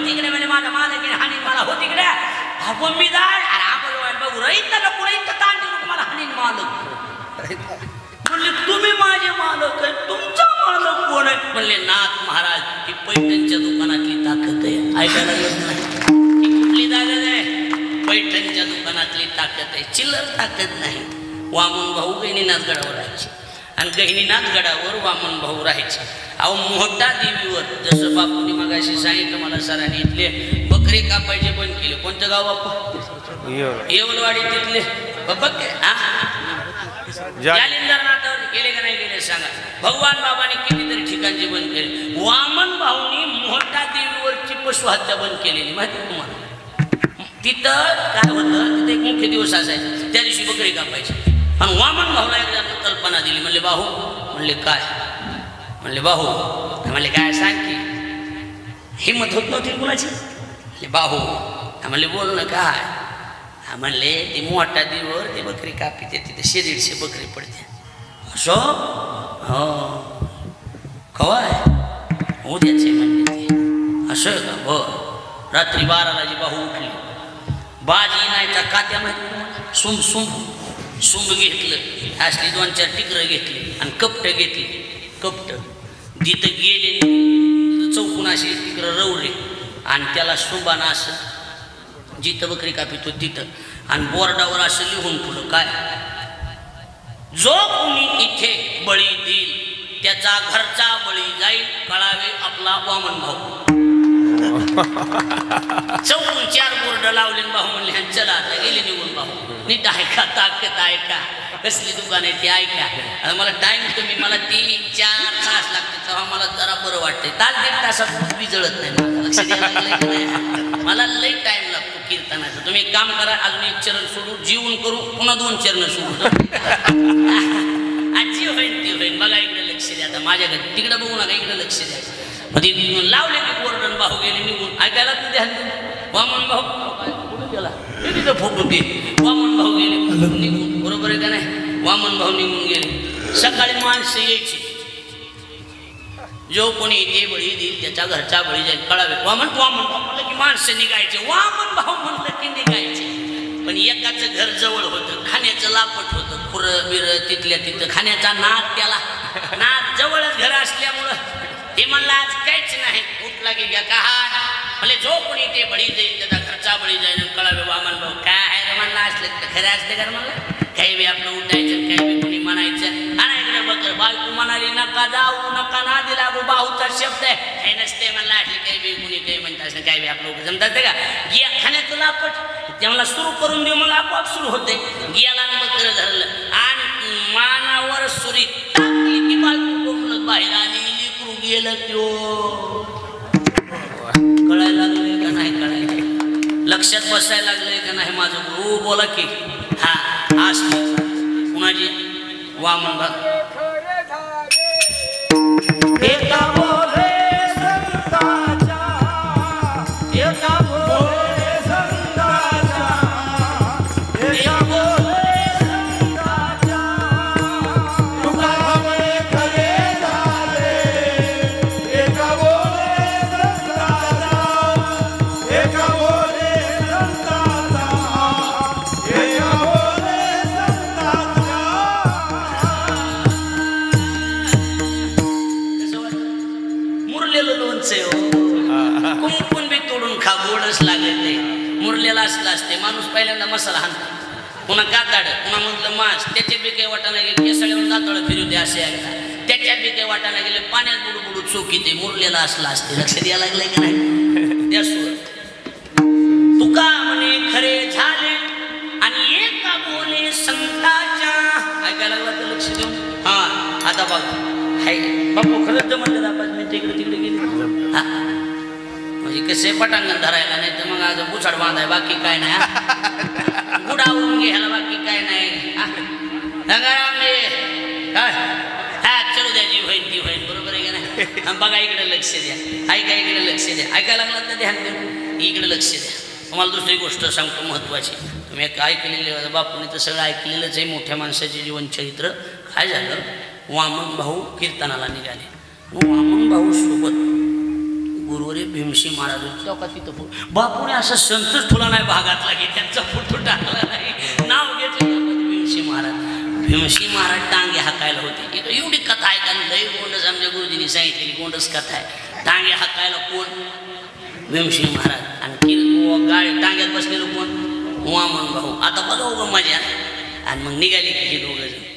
तिकडे म्हणजे माझा मालक हानी मला हो तिकडे आपण मी दास अंबाजोगाई बघू रहित ना पुढे इथं ताण देऊ मला हानी मालक म्हणले तुम्ही माझे मालक आहे तुमचा मालक कोण आहे म्हणले नाथ महाराज ही पैठणच्या दुकानातली ताकद आहे ऐकायला येत नाही ही कुठली ताकद आहे पैठणच्या दुकानातली ताकद आहे चिल्लर ताकद नाही वामन भाऊ गहिनीनाथ गडावर राहायचे आणि गहिनीनाथ गडावर वामन भाऊ राहायचे अहो मोठा देवीवर जसं बापूंनी मगाशी सांगितलं मला सरांनी इथले बकरे कापायचे बंद केले कोणतं गाव बापू येवलवाडी तिथले बघ जालिंदरनाथावर गेले का नाही गेले सांगा भगवान बाबाने कितीतरी ठिकाणचे बंद केले वामन भाऊनी मोठा देवीवरची पशु हत्या बंद केलेली माहिती तुम्हाला तिथं काय होतं तिथे एक मुख्य दिवस असायचा त्या दिवशी बकरी कापायची आणि वामन भाऊला एकदा कल्पना दिली म्हणले बाहू म्हणले काय म्हणले बाहू म्हणले काय सांग की हिंमत होत नव्हती कुणाची म्हणले बाहू म्हणले बोल ना काय म्हणले ती मोठा देवीवर ती बकरी कापीते तिथे 100-150 बकरी पडते असो हो खवा आहे उद्याचे म्हणले ते असं का बरं रात्री 12ला जी बाहू उठली बाजी नाही तर कात्या माहिती सुंब सुंब सुंब घेतलं असली 2-4 टिकरं घेतली आणि कपट घेतली कपट जिथं गेले चौकून अशी तिकडं रवले आणि त्याला सुंबानं असं जिथं बकरी कापितो तिथं आणि बोर्डावर असं लिहून पुढं काय जो कोणी इथे बळी देईल त्याचा घरचा बळी जाईल कळावे आपला वामन भाऊ चौकून 4 बोर्ड लावले भाऊ म्हणले चला आता गेले निघून भाऊ नीट ऐका ताकद ऐका कसली दुकान आहे ती ऐका आता मला टाइम कमी मला 3-4 तास लागते तेव्हा मला जरा बरं वाटतंय तास 1.5 तासात विजळत नाही मला लक्ष द्यायला लागलंय की नाही मला लई टाइम लागतो कीर्तनाचा तुम्ही एक काम करा अजून 1 चरण सोडू जीवन करू पुन्हा 2 चरण सोडू आजी होईल ती होईल बघा इकडे लक्ष द्या आता माझ्याकडे तिकडे बघू नका इकडे लक्ष द्या मध्ये लावले की बोर्डन भाऊ गेले निघून ऐकायला तू ध्यान वामन भाऊ कुठे गेला तिथं फोटो दे वामन भाऊ गेले निघून बरोबर आहे का नाही वामन भाऊ निघून गेले सकाळी माणसं यायची जो कोणी इथे बळी देईल त्याच्या घरचा बळी जाईल कळावे वामन वामन भाऊ म्हणलं की माणसं निघायचे वामन भाऊ म्हणलं की निघायचे पण एकाचं घर जवळ होतं खाण्याचं लापट होतं खुरं बिरं तिथल्या तिथं खाण्याचा नाद त्याला नाद जवळच घर असल्यामुळं ते म्हणलं आज काहीच नाही उठला की घ्या का म्हणजे जो कोणी ते बळी जाईल त्याचा घरचा बळी जाईल कळावे वामन भाऊ काय आहे रे म्हणलं असलं तर खरं असते का म्हणलं काही बी आपलं उठायचं काही बी कोणी म्हणायचं आणि इकडे बघ बायको म्हणाली नका जाऊ नका ना दिला गो बाहूचा शब्द आहे काही नसते म्हणलं असले काही बी कोणी काही म्हणत असं काही बी आपलं जमतात का गिया खाण्याचं लापट ते मला सुरू करून देऊ मला आपोआप सुरू होते गियाला बकर धरलं आणि मानावर सुरी टाकली की बायको कोंबलत बाहेर आली लिकरू गेलं त्यो कळायला लागलंय का नाही कळायला लक्षात बसायला लागलंय का नाही माझं गुरु बोला की हा असं कुणाची वामन भाग एका बोले संताचा एका बोले संताचा एका बोले संताचा तुका म्हणे खरे झाले एका बोले संताचा एका बोले संताचा एका बोले संताचा मुरलेलं लोणचं हो कुंकून बी तोडून खा गोडच लागत नाही मुरलेला असला असते माणूस पहिल्यांदा मसाला हाणतो पुन्हा काताड पुन्हा म्हटलं मास त्याच्यात बी काही वाटा नाही गेले केसळीवर जातळ फिरू दे असे आहे त्याच्यात बी काही वाटा नाही गेले पाण्यात बुडू बुडू चोकी ते मुरलेला असला असते लक्ष द्यायला लागलंय की नाही त्या सुर तुका म्हणे खरे झाले आणि एका बोले संताच्या ऐकायला लागला तर लक्ष देऊ हा आता बघ हाय बापू खरंच जमलं 5 मिनिटं इकडे तिकडे गेली हा म्हणजे कसे पटांगण धरायला नाही तर मग आज बुसाड बांधाय बाकी काय नाही गुडावरून घ्यायला बाकी काय नाही काय हा चलू द्या जी होईल ती होईल बरोबर आहे का नाही बघा इकडे लक्ष द्या ऐका इकडे लक्ष द्या ऐकायला लागलं तर ध्यान देऊ इकडे लक्ष द्या तुम्हाला दुसरी गोष्ट सांगतो महत्त्वाची तुम्ही एक ऐकलेले बापूने तर सगळं ऐकलेलंच आहे मोठ्या माणसाचे जीवनचरित्र काय झालं वामन भाऊ कीर्तनाला निघाले वामन भाऊ सोबत गुरुवरी भीमशी महाराज होते तिथं बापूने असं संतोष ठेवला नाही भागातला की त्यांचा फोटो टाकला नाही नाव घेतलं भीमशी महाराज टांगे हाकायला होते इकडे एवढी कथा आहे का लई गोंडस आमच्या गुरुजींनी सांगितलेली गोंडस कथा आहे टांगे हाकायला कोण भीमशी महाराज आणि गाडी टांग्यात बसलेलो कोण वामन भाऊ आता बघा उगं मजा आणि मग निघाली की हे दोघं जण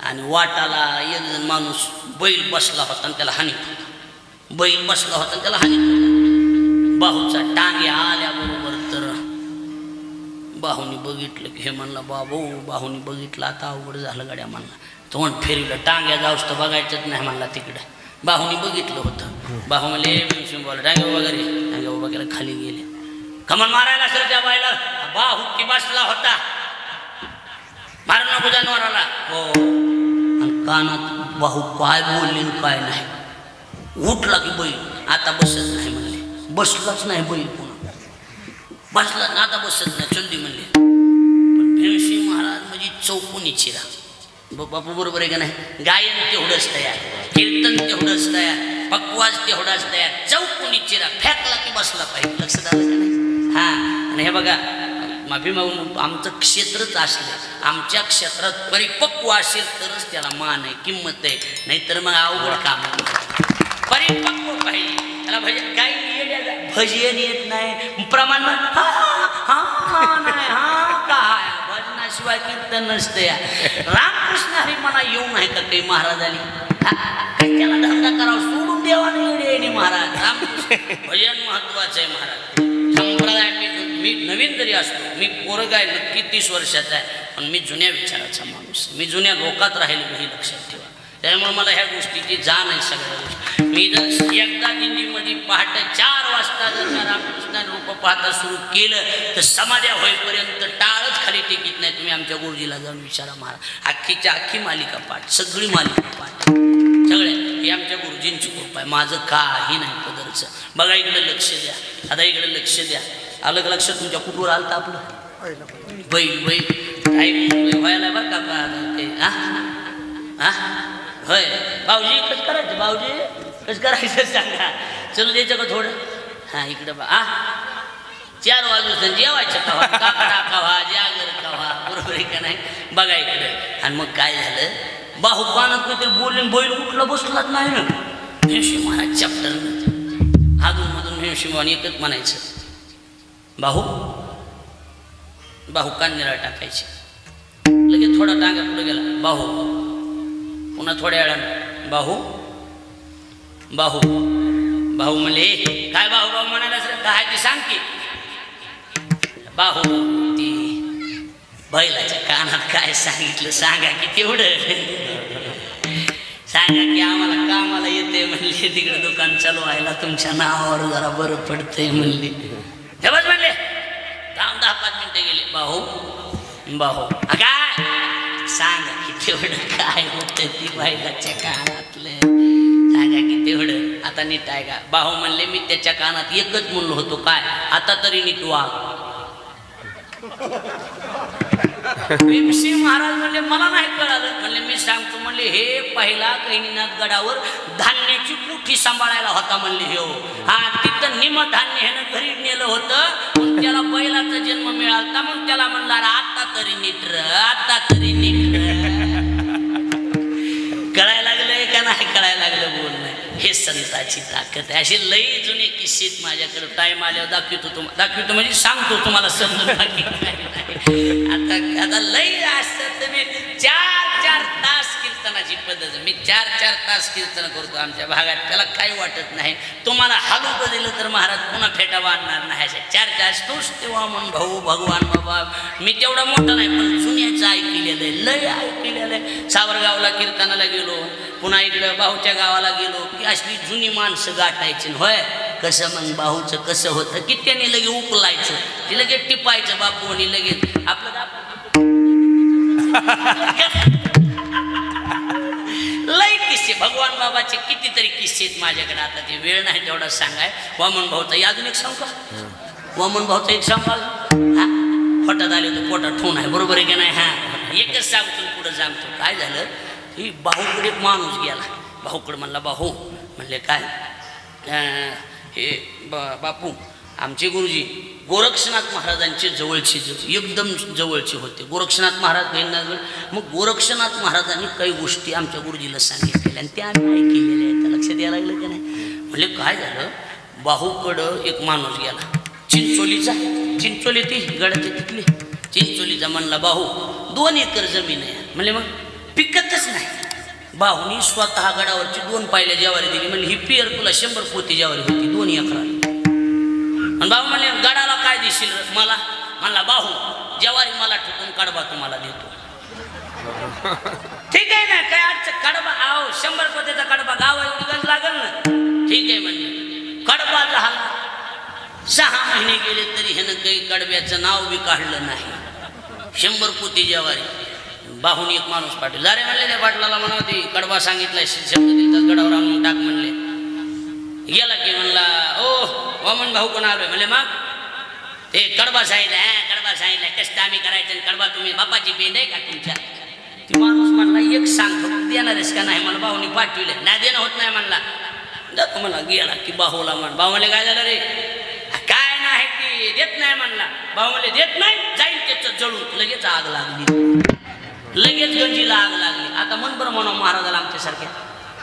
आणि वाटाला एक जण माणूस बैल बसला होता आणि त्याला हानीत होता बैल बसला होता आणि त्याला हानीत होता बाहूचा टांग्या आल्याबरोबर तर बाहूनी बघितलं की हे म्हणला बाबू बाहूनी बघितलं आता अवघड झालं गाड्या म्हणला तोंड फेरीलं टांग्या जाऊस तर बघायचंच नाही म्हणला तिकडं बाहूनी बघितलं होतं बाहू म्हणले बोला टांग्या वगैरे टांग्या उभा केला खाली गेले कमल मारायला सर त्या बायला बाहू की बसला होता मारू नको जनावराला हो आणि कानात बाहू काय बोलले काय नाही उठला की बैल आता बसत नाही म्हणले बसलाच नाही बैल पुन्हा बसला ना आता बसत नाही चलदी म्हणले पण भीमसिंह महाराज म्हणजे चौकोनी चिरा बापू बरोबर आहे का नाही गायन तेवढंच तयार कीर्तन तेवढंच तयार पक्वाज तेवढाच तयार चौकोनी चिरा फेकला की बसला पाहिजे लक्षात आलं का नाही हा आणि हे बघा माफी मागून म्हणतो आमचं क्षेत्रच असले, आमच्या क्षेत्रात परिपक्व असेल तरच त्याला मान आहे, किंमत आहे, नाहीतर मग अवघड काम आहे. परिपक्व पाहिजे त्याला. भजन काही भजन येत नाही, प्रमाण नाही, काय भजनाशिवाय कीर्तन नसते. रामकृष्ण हरी म्हणा येऊ नाही का काही महाराजांनी, काही त्याला धंदा करावा सोडून देवा नाही महाराज. रामकृष्ण भजन महत्वाचं आहे महाराज. संप्रदाय मी नवीन जरी असतो, मी पोरगा आहे नक्की 30 वर्षाचा आहे, पण मी जुन्या विचाराचा माणूस, मी जुन्या लोकात राहिलो हे लक्षात ठेवा. त्यामुळे मला ह्या गोष्टीची जाण आहे सगळ्या गोष्टी. मी जर एकदा दिंडीमध्ये पहाटे 4 वाजता जर रामकृष्ण रूप पाहता सुरू केलं तर समाध्या होईपर्यंत टाळच खाली टेकीत नाही. तुम्ही आमच्या गुरुजीला जाऊन विचारा महाराज. अख्खीच्या अख्खी मालिका पाठ, सगळी मालिका पाठ, सगळ्या ही आमच्या गुरुजींची कृपा आहे. माझं काही नाही पदरचं. बघा इकडे लक्ष द्या, आता इकडे लक्ष द्या. अलग लक्ष तुमच्या कुठवर आलं तर आपलं बैल बैल काही व्हायला बरं का. हा होय भाऊजी कसं करायचं, भाऊजी कसं करायचं सांगा. चलू द्यायचं का थोडं. हां इकडं बा 4 वाजून जेवायचं कवा, काकडा कवा, जागर कवा, बरोबर आहे का नाही. बघा इकडे. आणि मग काय झालं, बाहू पानात काहीतरी बोलून बैल उठला बसलाच नाही ना. भीमशी महाराज चॅप्टर अधूनमधून भीमशी महाराज एकच म्हणायचं, बाहू बाहू कान्हेरा टाकायचे. लगेच थोडा टांगा पुढे गेला, बाहू. पुन्हा थोड्या वेळानं बाहू बाहू बाहू म्हणले काय बाहू बाहू म्हणायला काय ते सांग की. बाहू ती बैलाच्या कानात काय सांगितलं सांगा की तेवढं. सांगा की आम्हाला कामाला येते म्हणले, तिकडे दुकान चालवायला तुमच्या नावावर जरा बरं पडतंय म्हणले. हे बस म्हणले 10-5 मिनिटं गेले. बाहू बाहू काय सांगा की तेवढं काय होतं ती बैलाच्या कानातलं, सांगा की तेवढं. आता नीट आहे का. बाहू म्हणले मी त्याच्या कानात एकच म्हणलो होतो, काय आता तरी नीट वाग. भीमसिंह महाराज म्हणले मला नाही कळालं. म्हणले मी सांगतो म्हणले, हे पहिला कैनीनाथ गडावर धान्याची कुठी सांभाळायला होता म्हणले. हो हा तिथं निम धान्य ह्यानं घरी नेलं होतं, त्याला बैलाचा जन्म मिळाला म्हणून त्याला म्हणला आता तरी नीट र, आता तरी नीट र. कळायला लागलंय का नाही कळायला लागलं बोल नाही. हे संताची ताकद आहे. असे लई जुने किस्से माझ्याकडे, टाइम आल्यावर दाखवतो म्हणजे सांगतो तुम्हाला समजून. आता लई असतात. मी 4-4 तास कीर्तनाची पद्धत, मी 4-4 तास कीर्तन करतो आमच्या भागात. त्याला काही वाटत नाही. तुम्हाला हालू दिलं तर महाराज पुन्हा फेटा बांधणार नाही. अशा 4 तास तोच तेव्हा म्हणून भाऊ भगवान बाबा. मी तेवढा मोठा नाही पण जुन्याचं ऐकलेलं आहे, लय ऐकलेलं आहे. सावरगावला कीर्तनाला गेलो, पुन्हा इकडं भाऊच्या गावाला गेलो की असली जुनी माणसं गाठायची. होय कसं मग भाऊचं कसं होतं की त्याने लगे उकलायचं, ते लगेच टिपायचं बापू आणि लगेच आपलं लई किस्से भगवान बाबाचे कितीतरी किस्से आहेत माझ्याकडे. आता ते वेळ नाही तेवढा सांगाय. वामन भाऊचा अजून एक सांगू का. वामन भाऊचा एक सांगा. हा पोटात आले तर पोटात ठेवून आहे, बरोबर आहे की नाही. हा एकच सांगतो पुढं सांगतो. काय झालं ही भाऊकडे एक माणूस गेला. भाऊकडे म्हणला, भाऊ म्हणले काय हे बापू आमचे गुरुजी गोरक्षनाथ महाराजांचे जवळचे एकदम जवळचे होते. गोरक्षनाथ महाराज गैरनाथ. मग गोरक्षनाथ महाराजांनी काही गोष्टी आमच्या गुरुजीला सांगितलेल्या आणि त्या आम्ही ऐकलेल्या आहेत. लक्षात यायला लागलं की नाही. म्हणजे काय झालं, बाहूकडं एक माणूस गेला चिंचोलीचा. चिंचोली ती गडाची तिथली चिंचोलीचा. म्हणला भाऊ 2 एकर जमीन आहे. म्हणजे मग पिकतच नाही. बाहूनी स्वतः गडावरची 2 पायल्या ज्वारी दिली. म्हणजे ही पियर तुला 100 पोती ज्वारी होती 2 एकराला. आणि भाऊ म्हणले गडाला काय देशील मला. म्हणला भाऊ ज्वारी मला ठोकून कडबा तुम्हाला देतो. ठीक आहे ना, काय अडचण. कडबा आहो 100 पोतीचा कडबा गाव एवढी गंज लागेल ना. ठीक आहे म्हणले. कडबा झाला. 6 महिने गेले तरी ह्यानं काही कडब्याचं नाव बी काढलं नाही. 100 पोती ज्वारी. बाहून एक माणूस पाटील जारे म्हणले त्या पाटलाला म्हणा ती कडबा सांगितलाय शब्द दिलताच गडावर आणून टाक म्हणले. गेला की म्हणला ओ वामन भाऊ कोण आलोय म्हणले. मग ते कडबा सांगितलं. कडबा सांगितलं कष्ट आम्ही करायचं. कडबा तुम्ही बापाची पेंड आहे का तुमच्या. ती माणूस म्हणला एक सांग देणारच का नाही. मला भाऊनी पाठविले नाही देणं होत नाही म्हणला. जातो मला. गेला की बाहूला म्हण. भाऊ म्हणले काय झालं रे. काय नाही की ते देत नाही म्हणला. भाऊ म्हणले देत नाही, जाईल त्याचं जळून. लगेच आग लागली, लगेच गंजीला आग लागली. आता मन बरं म्हणा महाराजाला आमच्यासारख्या,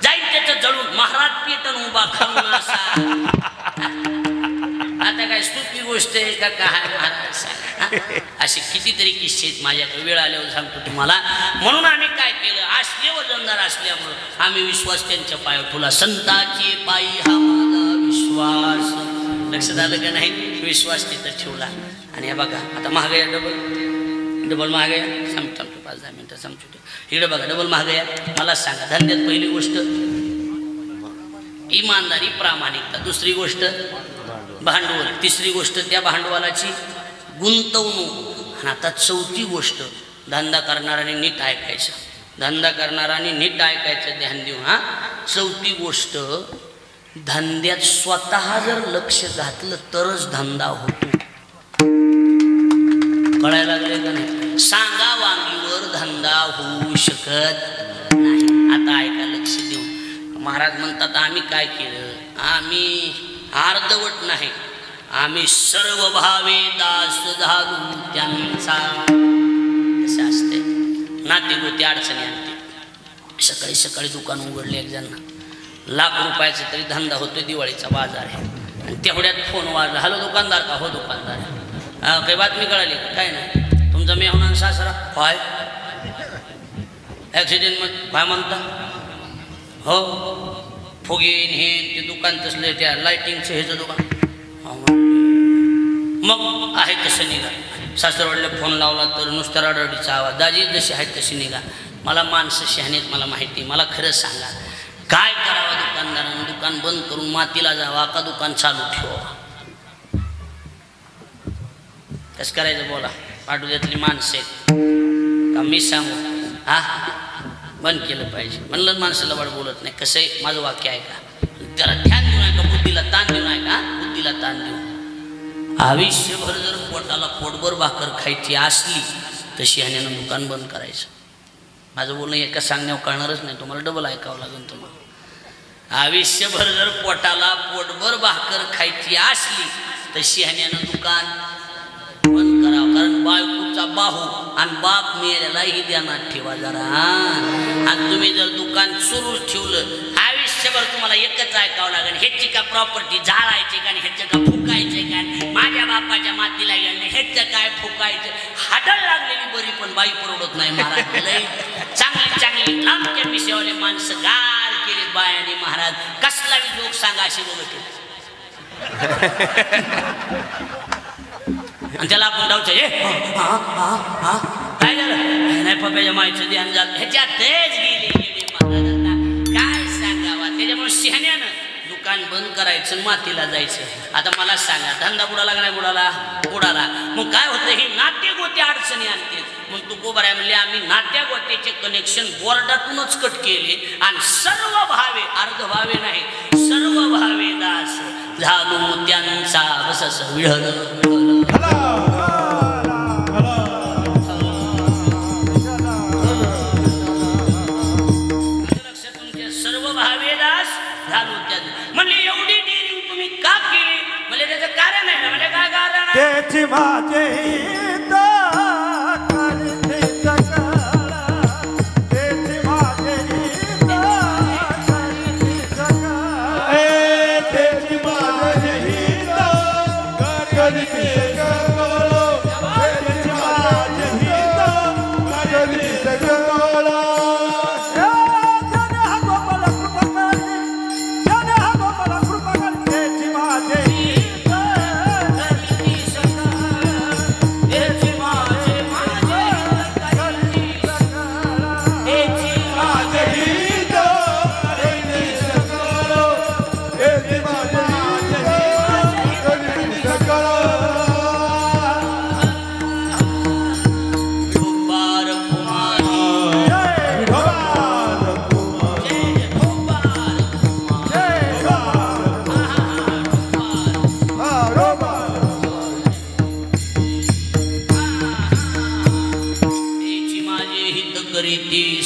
जाईल त्याचं जळून. महाराज पेटन उभा खाऊन असा. आता काय स्तुती गोष्ट आहे का काय महाराज? असे कितीतरी किस्से आहेत माझ्याकडे, वेळ आल्यावर सांगतो तुम्हाला. म्हणून आम्ही काय केलं, असले वजनदार असल्यामुळं आम्ही विश्वास त्यांच्या पायावर ठेवला. संतांचे पायी हा माझा विश्वास. लक्षात आलं का नाही? विश्वास तिथं ठेवला. आणि हे बघा आता महागाया डबल महागाया. थांबतो 5-10 मिनिटं समजतो. इकडे बघा डबल महागाया. मला सांगा, धंद्यात पहिली गोष्ट इमानदारी प्रामाणिकता, दुसरी गोष्ट भांडवल, तिसरी गोष्ट त्या भांडवलाची गुंतवणूक, आणि आता चौथी गोष्ट धंदा करणाऱ्याने नीट ऐकायचं. धंदा करणाऱ्याने नीट ऐकायचं, ध्यान देऊ. हां, चौथी गोष्ट धंद्यात स्वतः जर लक्ष घातलं तरच धंदा होतो. कळायला लागले का नाही? सांगा वांगीवर धंदा होऊ शकत नाही. आता ऐका लक्ष देऊ. महाराज म्हणतात आम्ही काय केलं, आम्ही अर्धवट नाही, आम्ही सर्व भावे दास झालो त्यांचा. कसं असते, नातेगोती अडचणी आणते. सकाळी सकाळी दुकान उघडले एक जण, ₹1,00,000 तरी धंदा होतो, दिवाळीचा बाजार आहे. आणि तेवढ्यात फोन वाजला, हॅलो दुकानदार का? हो दुकानदार. काही बातमी कळाली? काय नाही. तुमचा मेहमान सासरा काय ॲक्सिडेंट मध्ये? काय म्हणता? हो, फुगेन हे ते दुकान तसलं, त्या लाईटिंगचं ह्याचं दुकान. मग आहे तसं निघा. सासरवाडीला फोन लावला तर नुसत्या रडरडीचा आवाज. दाजी जशी आहे तशी निघा. मला माणसं शहाणीत, मला माहिती. मला खरं सांगा, काय करावं दुकानदारानं? दुकान बंद करून मातीला जावा का दुकान चालू ठेवा? कसं करायचं बोला? पाठवल्यातली माणसं आहेत का मी सांगू? हा, बंद केलं पाहिजे. म्हणलं माणसाला वाढ बोलत नाही. कसं आहे, माझं वाक्य आहे का? त्याला ध्यान देऊ नका, बुद्धीला ताण देऊ नका, बुद्धीला ताण देऊ. आयुष्यभर जर पोटाला पोटभर भाकर खायची असली तर शहाण्यानं दुकान बंद करायचं. माझं बोलणं एका सांगण्यावर कळणारच नाही, तुम्हाला डबल ऐकावं लागेल तुम्हाला. आयुष्यभर जर पोटाला पोटभर भाकर खायची असली तर शहाण्यानं दुकान बंद करावं. कारण बायकोचा बाहू आणि बाप मेल्यालाही ध्यानात ठेवा जरा. आणि तुम्ही जर दुकान सुरूच ठेवलं, आयुष्यभर तुम्हाला एकच ऐकावं लागेल, ह्याची का प्रॉपर्टी जाळायची का, ह्याचं का फुकायचे का, माझ्या बापाच्या मातीला गेलं ह्याचं काय फुकायचं. हाडळ लागलेली बरी पण बाई परवडत नाही महाराज. लई चांगली चांगली लांबच्या मिशेवाले माणसं गार केले बायाने महाराज. कसला बी जोक सांगा असे बघत आणि त्याला आपण डावचं काय झालं नाही, पप्याच्या माईचं ध्यान झालं, ह्याच्यातच गेले महाराजांना. काय सांगावा? त्याच्यामुळे शहाण्यानं दुकान बंद करायचं, मातीला जायचं. आता मला सांगा, धंदा बुडाला का नाही? बुडाला, बुडाला. मग काय होतं, हे नाट्य गोते अडचणी आणते. मग तू गोबराय म्हणले आम्ही नाट्या गोत्याचे कनेक्शन बोर्डातूनच कट केले आणि सर्व भावे, अर्धभावे नाही, सर्व भावे दास झालो त्यांचा. बस विढल सर्व भावे दास झालो त्यांचा. म्हणजे एवढी डेअरिंग तुम्ही का केली? म्हणजे त्याचं कारण आहे ना. म्हणजे काय कारण आहे? त्याची माझे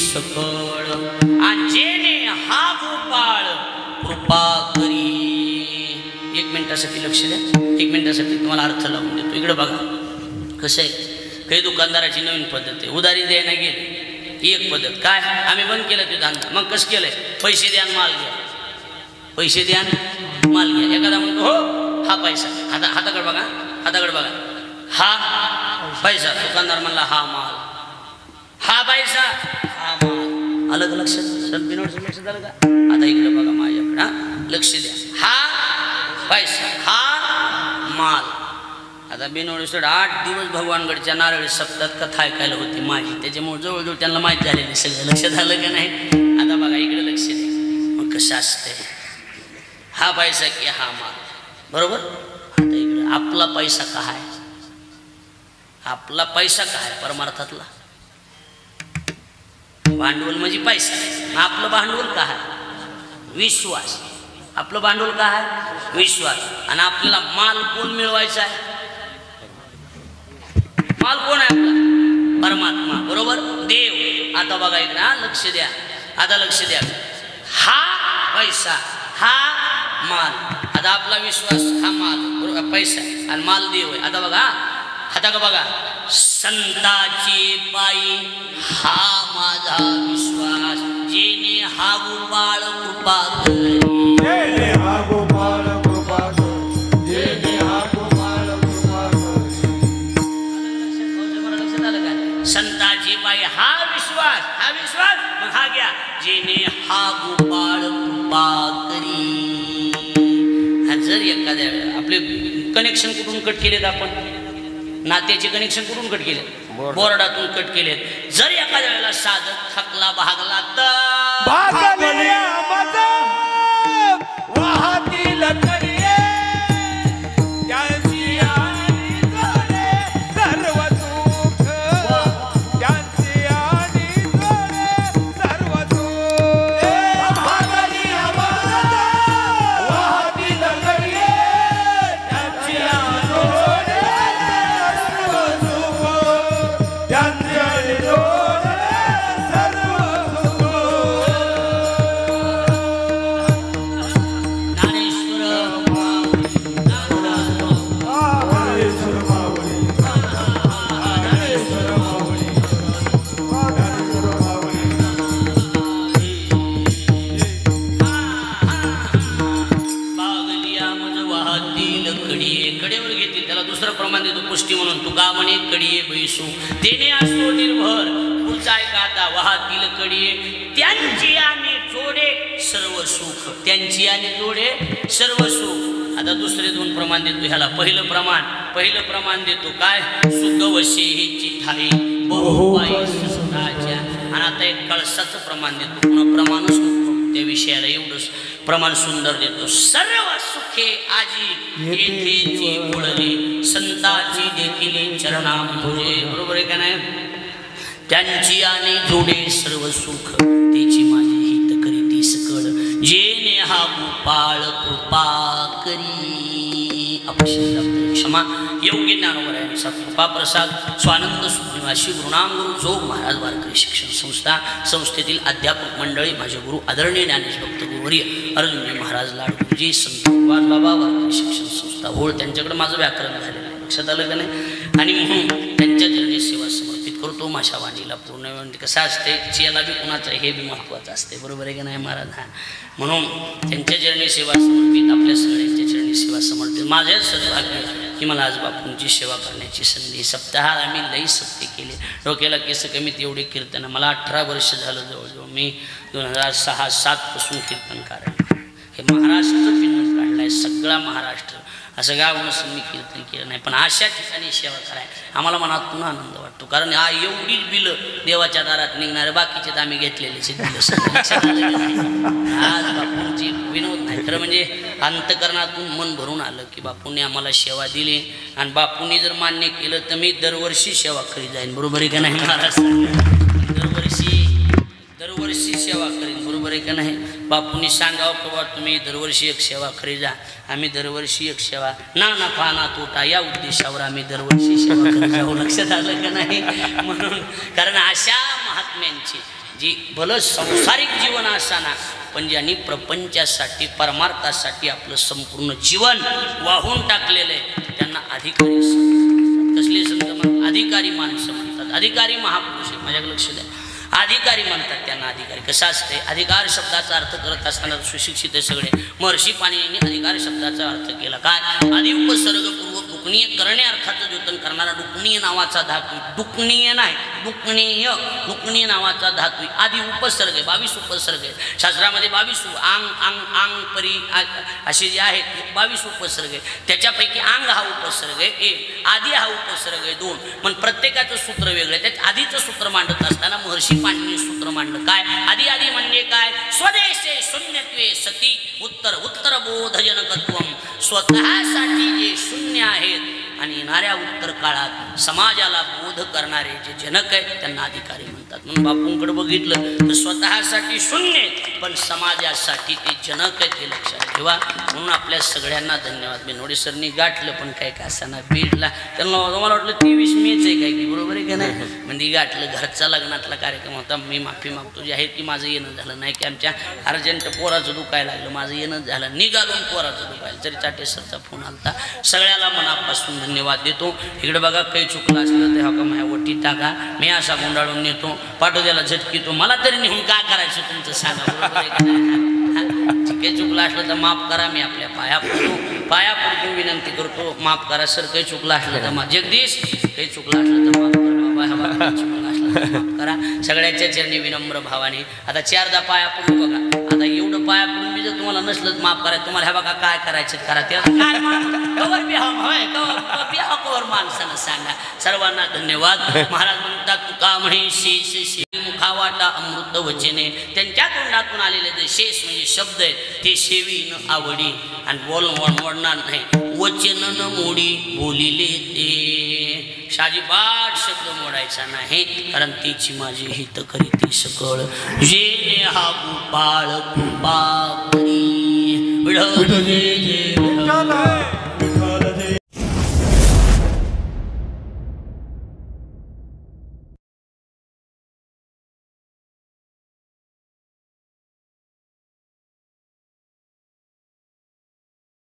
सकळ आणि जेने हा गोपाळ कृपा करी. 1 मिनिट मिनिटासाठी लक्ष द्या. 1 मिनिटासाठी तुम्हाला अर्थ लावून देतो. इकडे बघा कसं आहे. काही दुकानदाराची नवीन पद्धत आहे. उधारी द्यायला गेले ही एक पद्धत. काय आम्ही बंद केलं ते धंदा. मग कसं केलंय, पैसे द्या आणि माल घ्या, पैसे द्या आणि माल घ्या. एखादा म्हणतो हो हा पैसा, हाताकडे बघा, हाताकडे बघा, हा पैसा. दुकानदार म्हणला हा माल, हा पैसा, हा माल. अलग लक्ष लक्षात आलं का? आता इकडे बघा माझ्याकडे, हा लक्ष द्या. हा पैसा, हा माल. आता बिनोडीसोड 8 दिवस भगवानगडच्या नारळी सप्ताहात कथा ऐकायला होती माझी, त्याच्यामुळे जवळजवळ त्यांना माहीत झालेली सगळं. लक्षात आलं का नाही? आता बघा इकडे लक्ष द्या. मग कसं असतंय, हा पैसा की हा माल, बरोबर. आता इकडे आपला पैसा का आहे, आपला पैसा का आहे परमार्थातला. भांडवल म्हणजे पैसा. आपलं भांडवल का आहे, विश्वास. आपलं भांडवल का आहे, विश्वास. आणि आपल्याला माल कोण मिळवायचा आहे, माल कोण आहे आपला, परमात्मा, बरोबर, देव. आता बघा इकडे, हा लक्ष द्या, आता लक्ष द्या. हा पैसा, हा माल. आता आपला विश्वास हा माल, बरोबर, पैसा आणि माल देव आहे. आता बघा, आता का बघा, संताची पायी हा माझा विश्वास, जेने हा गोपाळ कृपा करी, जेने हा गोपाळ कृपा करी, जेने हा गोपाळ कृपा करी. लक्षात आलं का? संताची पायी हा विश्वास, हा विश्वास, मग हा घ्या, जेने हा गोपाळ कृपा करी. जर एखाद्या वेळेला आपले कनेक्शन कुठून कट केलेत, आपण नात्याचे कनेक्शन कुठून कट केले, बोर्डातून कट केले. जर एखाद्या वेळेला साधक थकला भागला तर वाहतील कडिये, त्यांची आणि जोडे सर्व सुख, त्यांची आणि जोडे सर्व सुख. भागली अमरता, वाहतील कडिये, त्यांची आणि जोडे सर्व सुख, त्यांची आणि जोडे सर्व सुख. प्रमाण देतो पुष्टी म्हणून. तुका म्हणे कडिये बैसू तेने असतो निर्भर, पुढचाय गाता वाहतील कडिये, त्यांची आणि जोडे सर्व सुख, त्यांची आणि जोडे सर्व सुख. आता दुसरे 2 प्रमाण देतो ह्याला. पहिलं प्रमाण देतो काय, सुख वशेची ठाई बहुबाई सुखाच्या. आणि आता एक कळसाचं प्रमाण देतो. पुन्हा प्रमाणच त्या विषयाला एवढंच प्रमाण सुंदर देतो. सर्व सुखे आजी येथेची मुळली, संताची देखील चरणांबुजे, बरोबर आहे का नाही. त्यांची आणि जोडे सर्व सुख, त्याची माझी हित करीती सकळ, जेने हा गोपाळ कृपा करी. अपशब्द क्षमा योग्य ज्ञानोबरायांचा कृपा प्रसाद स्वानंद सुनिवासी गुरुनाम गुरु जोग महाराज वारकरी शिक्षण संस्था संस्थेतील अध्यापक मंडळी, माझे गुरु आदरणीय ज्ञानेश भक्त गुरुवर्य अर्जुनजी महाराज लाडगुरुजी संत बाबा वारकरी शिक्षण संस्था होळ, त्यांच्याकडे माझं व्याकरण झालेलं आहे. लक्षात आलं का नाही. आणि म्हणून त्यांच्या चरणी सेवा समर्पित करतो. माझ्या वाणीला पूर्ण वेळ कसं असते, चेला बी कुणाचं हे बी महत्त्वाचं असते, बरोबर आहे का नाही महाराज. हा म्हणून त्यांच्या चरणी सेवा समर्पित, आपल्या सगळ्यांच्या चरणी सेवा समर्पित. माझ्या सद्भाग्य की मला आज बापूंची सेवा करण्याची संधी. सप्ताहात आम्ही लई सत्य केले, डोक्याला केस कमीत एवढे कीर्तन. मला 18 वर्ष झालं जवळजवळ. मी 2006-07 पासून कीर्तनकार आहे. हे महाराष्ट्र फिरून काढलाय, सगळा महाराष्ट्र. असं गाव नसून मी कीर्तन केलं नाही, पण अशा ठिकाणी सेवा कराय आम्हाला मनातून आनंद वाटतो. कारण हा एवढीच बिलं देवाच्या दारात निघणारे, बाकीचे तर आम्ही घेतलेले बिलं. आज बापूंची विनोद नाही, खरं म्हणजे अंतकरणातून मन भरून आलं की बापूंनी आम्हाला सेवा दिली. आणि बापूंनी जर मान्य केलं तर मी दरवर्षी सेवा करीत जाईन, बरोबर आहे का नाही महाराज. दरवर्षी सेवा करीन, बरोबर आहे का नाही. बापूंनी सांगावं की बा तुम्ही दरवर्षी एक सेवा करी जा. आम्ही दरवर्षी एक सेवा, ना नफा ना तोटा या उद्देशावर आम्ही दरवर्षी सेवा करीत जाऊ. लक्षात आलं का नाही. म्हणून कारण अशा महात्म्यांची जी भलं संसारिक जीवन असताना पण ज्यांनी प्रपंचासाठी परमार्थासाठी आपलं संपूर्ण जीवन वाहून टाकलेलं आहे त्यांना अधिकारी संत. कसले संत म्हणतात? अधिकारी माणसं म्हणतात. अधिकारी महापुरुष आहे. माझ्याकडे लक्ष द्या. अधिकारी म्हणतात त्यांना. अधिकारी कसं असते? अधिकार शब्दाचा अर्थ करत असताना सुशिक्षित आहे सगळे. महर्षी पाणिनींनी अधिकार शब्दाचा अर्थ केला काय? आदि उपसर्गपूर्वक दुखणीय करणे अर्थाचं द्योतन करणारा दुखणीय नावाचा धातू. दुखणीय नाही, दुखणीय. दुखणीय नावाचा धातू आदि उपसर्ग आहे. 22 उपसर्ग आहे शास्त्रामध्ये. 22 आंग आंग आंग परी असे जे आहेत 22 उपसर्ग आहे. त्याच्यापैकी आंग हा उपसर्ग आहे 1, आदि हा उपसर्ग आहे 2. पण प्रत्येकाचं सूत्र वेगळं आहे. त्यात आधीचं सूत्र मांडत असताना महर्षी पाणिनी सूत्र मांडलं काय? आदि आदि म्हणजे काय? स्वदेशे शून्यत्वे सती उत्तर उत्तर बोधजनकत्वम. स्वतःसाठी जे शून्य आहेत आणि येणाऱ्या उत्तर काळात समाजाला बोध करणारे जे जनक आहेत त्यांना अधिकारी म्हणतात. म्हणून बापूंकडे बघितलं तर स्वतःसाठी शून्य पण समाजासाठी ते जनक आहेत हे लक्षात ठेवा. म्हणून आपल्या सगळ्यांना धन्यवाद. बेनवडे सरनी गाठलं पण काय का असताना बीडला त्यांना मला वाटलं 23 मेच आहे काय की बरोबर आहे का नाही. म्हणजे गाठलं. घरचा लग्नातला कार्यक्रम होता. मी माफी मागतो जे आहे की माझं येणं झालं नाही की आमच्या अर्जंट पोराचं दुखायला लागलं. माझं येणं झालं निघालून पोराचं दुखायला. तरी चाटे सरचा फोन आलता. सगळ्याला मनापासून धन्यवाद देतो. इकडे बघा काही चुकलं असलं तर हा का माझ्या वटी टाका. मी असा गुंडाळून नेतो पाठो त्याला झटकीतो. मला तरी नेऊन काय करायचं तुमचं सांगा बरोबर आहे का नाही. काही चुकलं असलं तर माफ करा. मी आपल्या पाया पडतो विनंती करतो माफ करा सर. काही चुकलं असलं तर मा जगदीश काही चुकलं असलं तर माफ कर बाबा. चुकलं असलं तर माफ करा. सगळ्याच्या चरणी विनम्र भावाने आता 4दा पाया पडू बघा. आता एवढं पाया पडून मी जर तुम्हाला नसलं तर माफ करायचं. तुम्हाला ह्या बघा काय करायचं करा. त्या काय कवर बिहावर माणसानं सांगा. सर्वांना धन्यवाद. महाराज म्हणतात तुका म्हणे शेष मुखावाटा अमृत वचने. त्यांच्या तोंडातून आलेले जे शेष म्हणजे शब्द आहेत ते सेवी न आवडी आणि वळणार नाही. वचन न मोडी बोलिले ते. शाजीपाठ शब्द मोडायचा नाही कारण तिची माझी हित करीती सकळ. जे हा गोपाळ कृपा करी.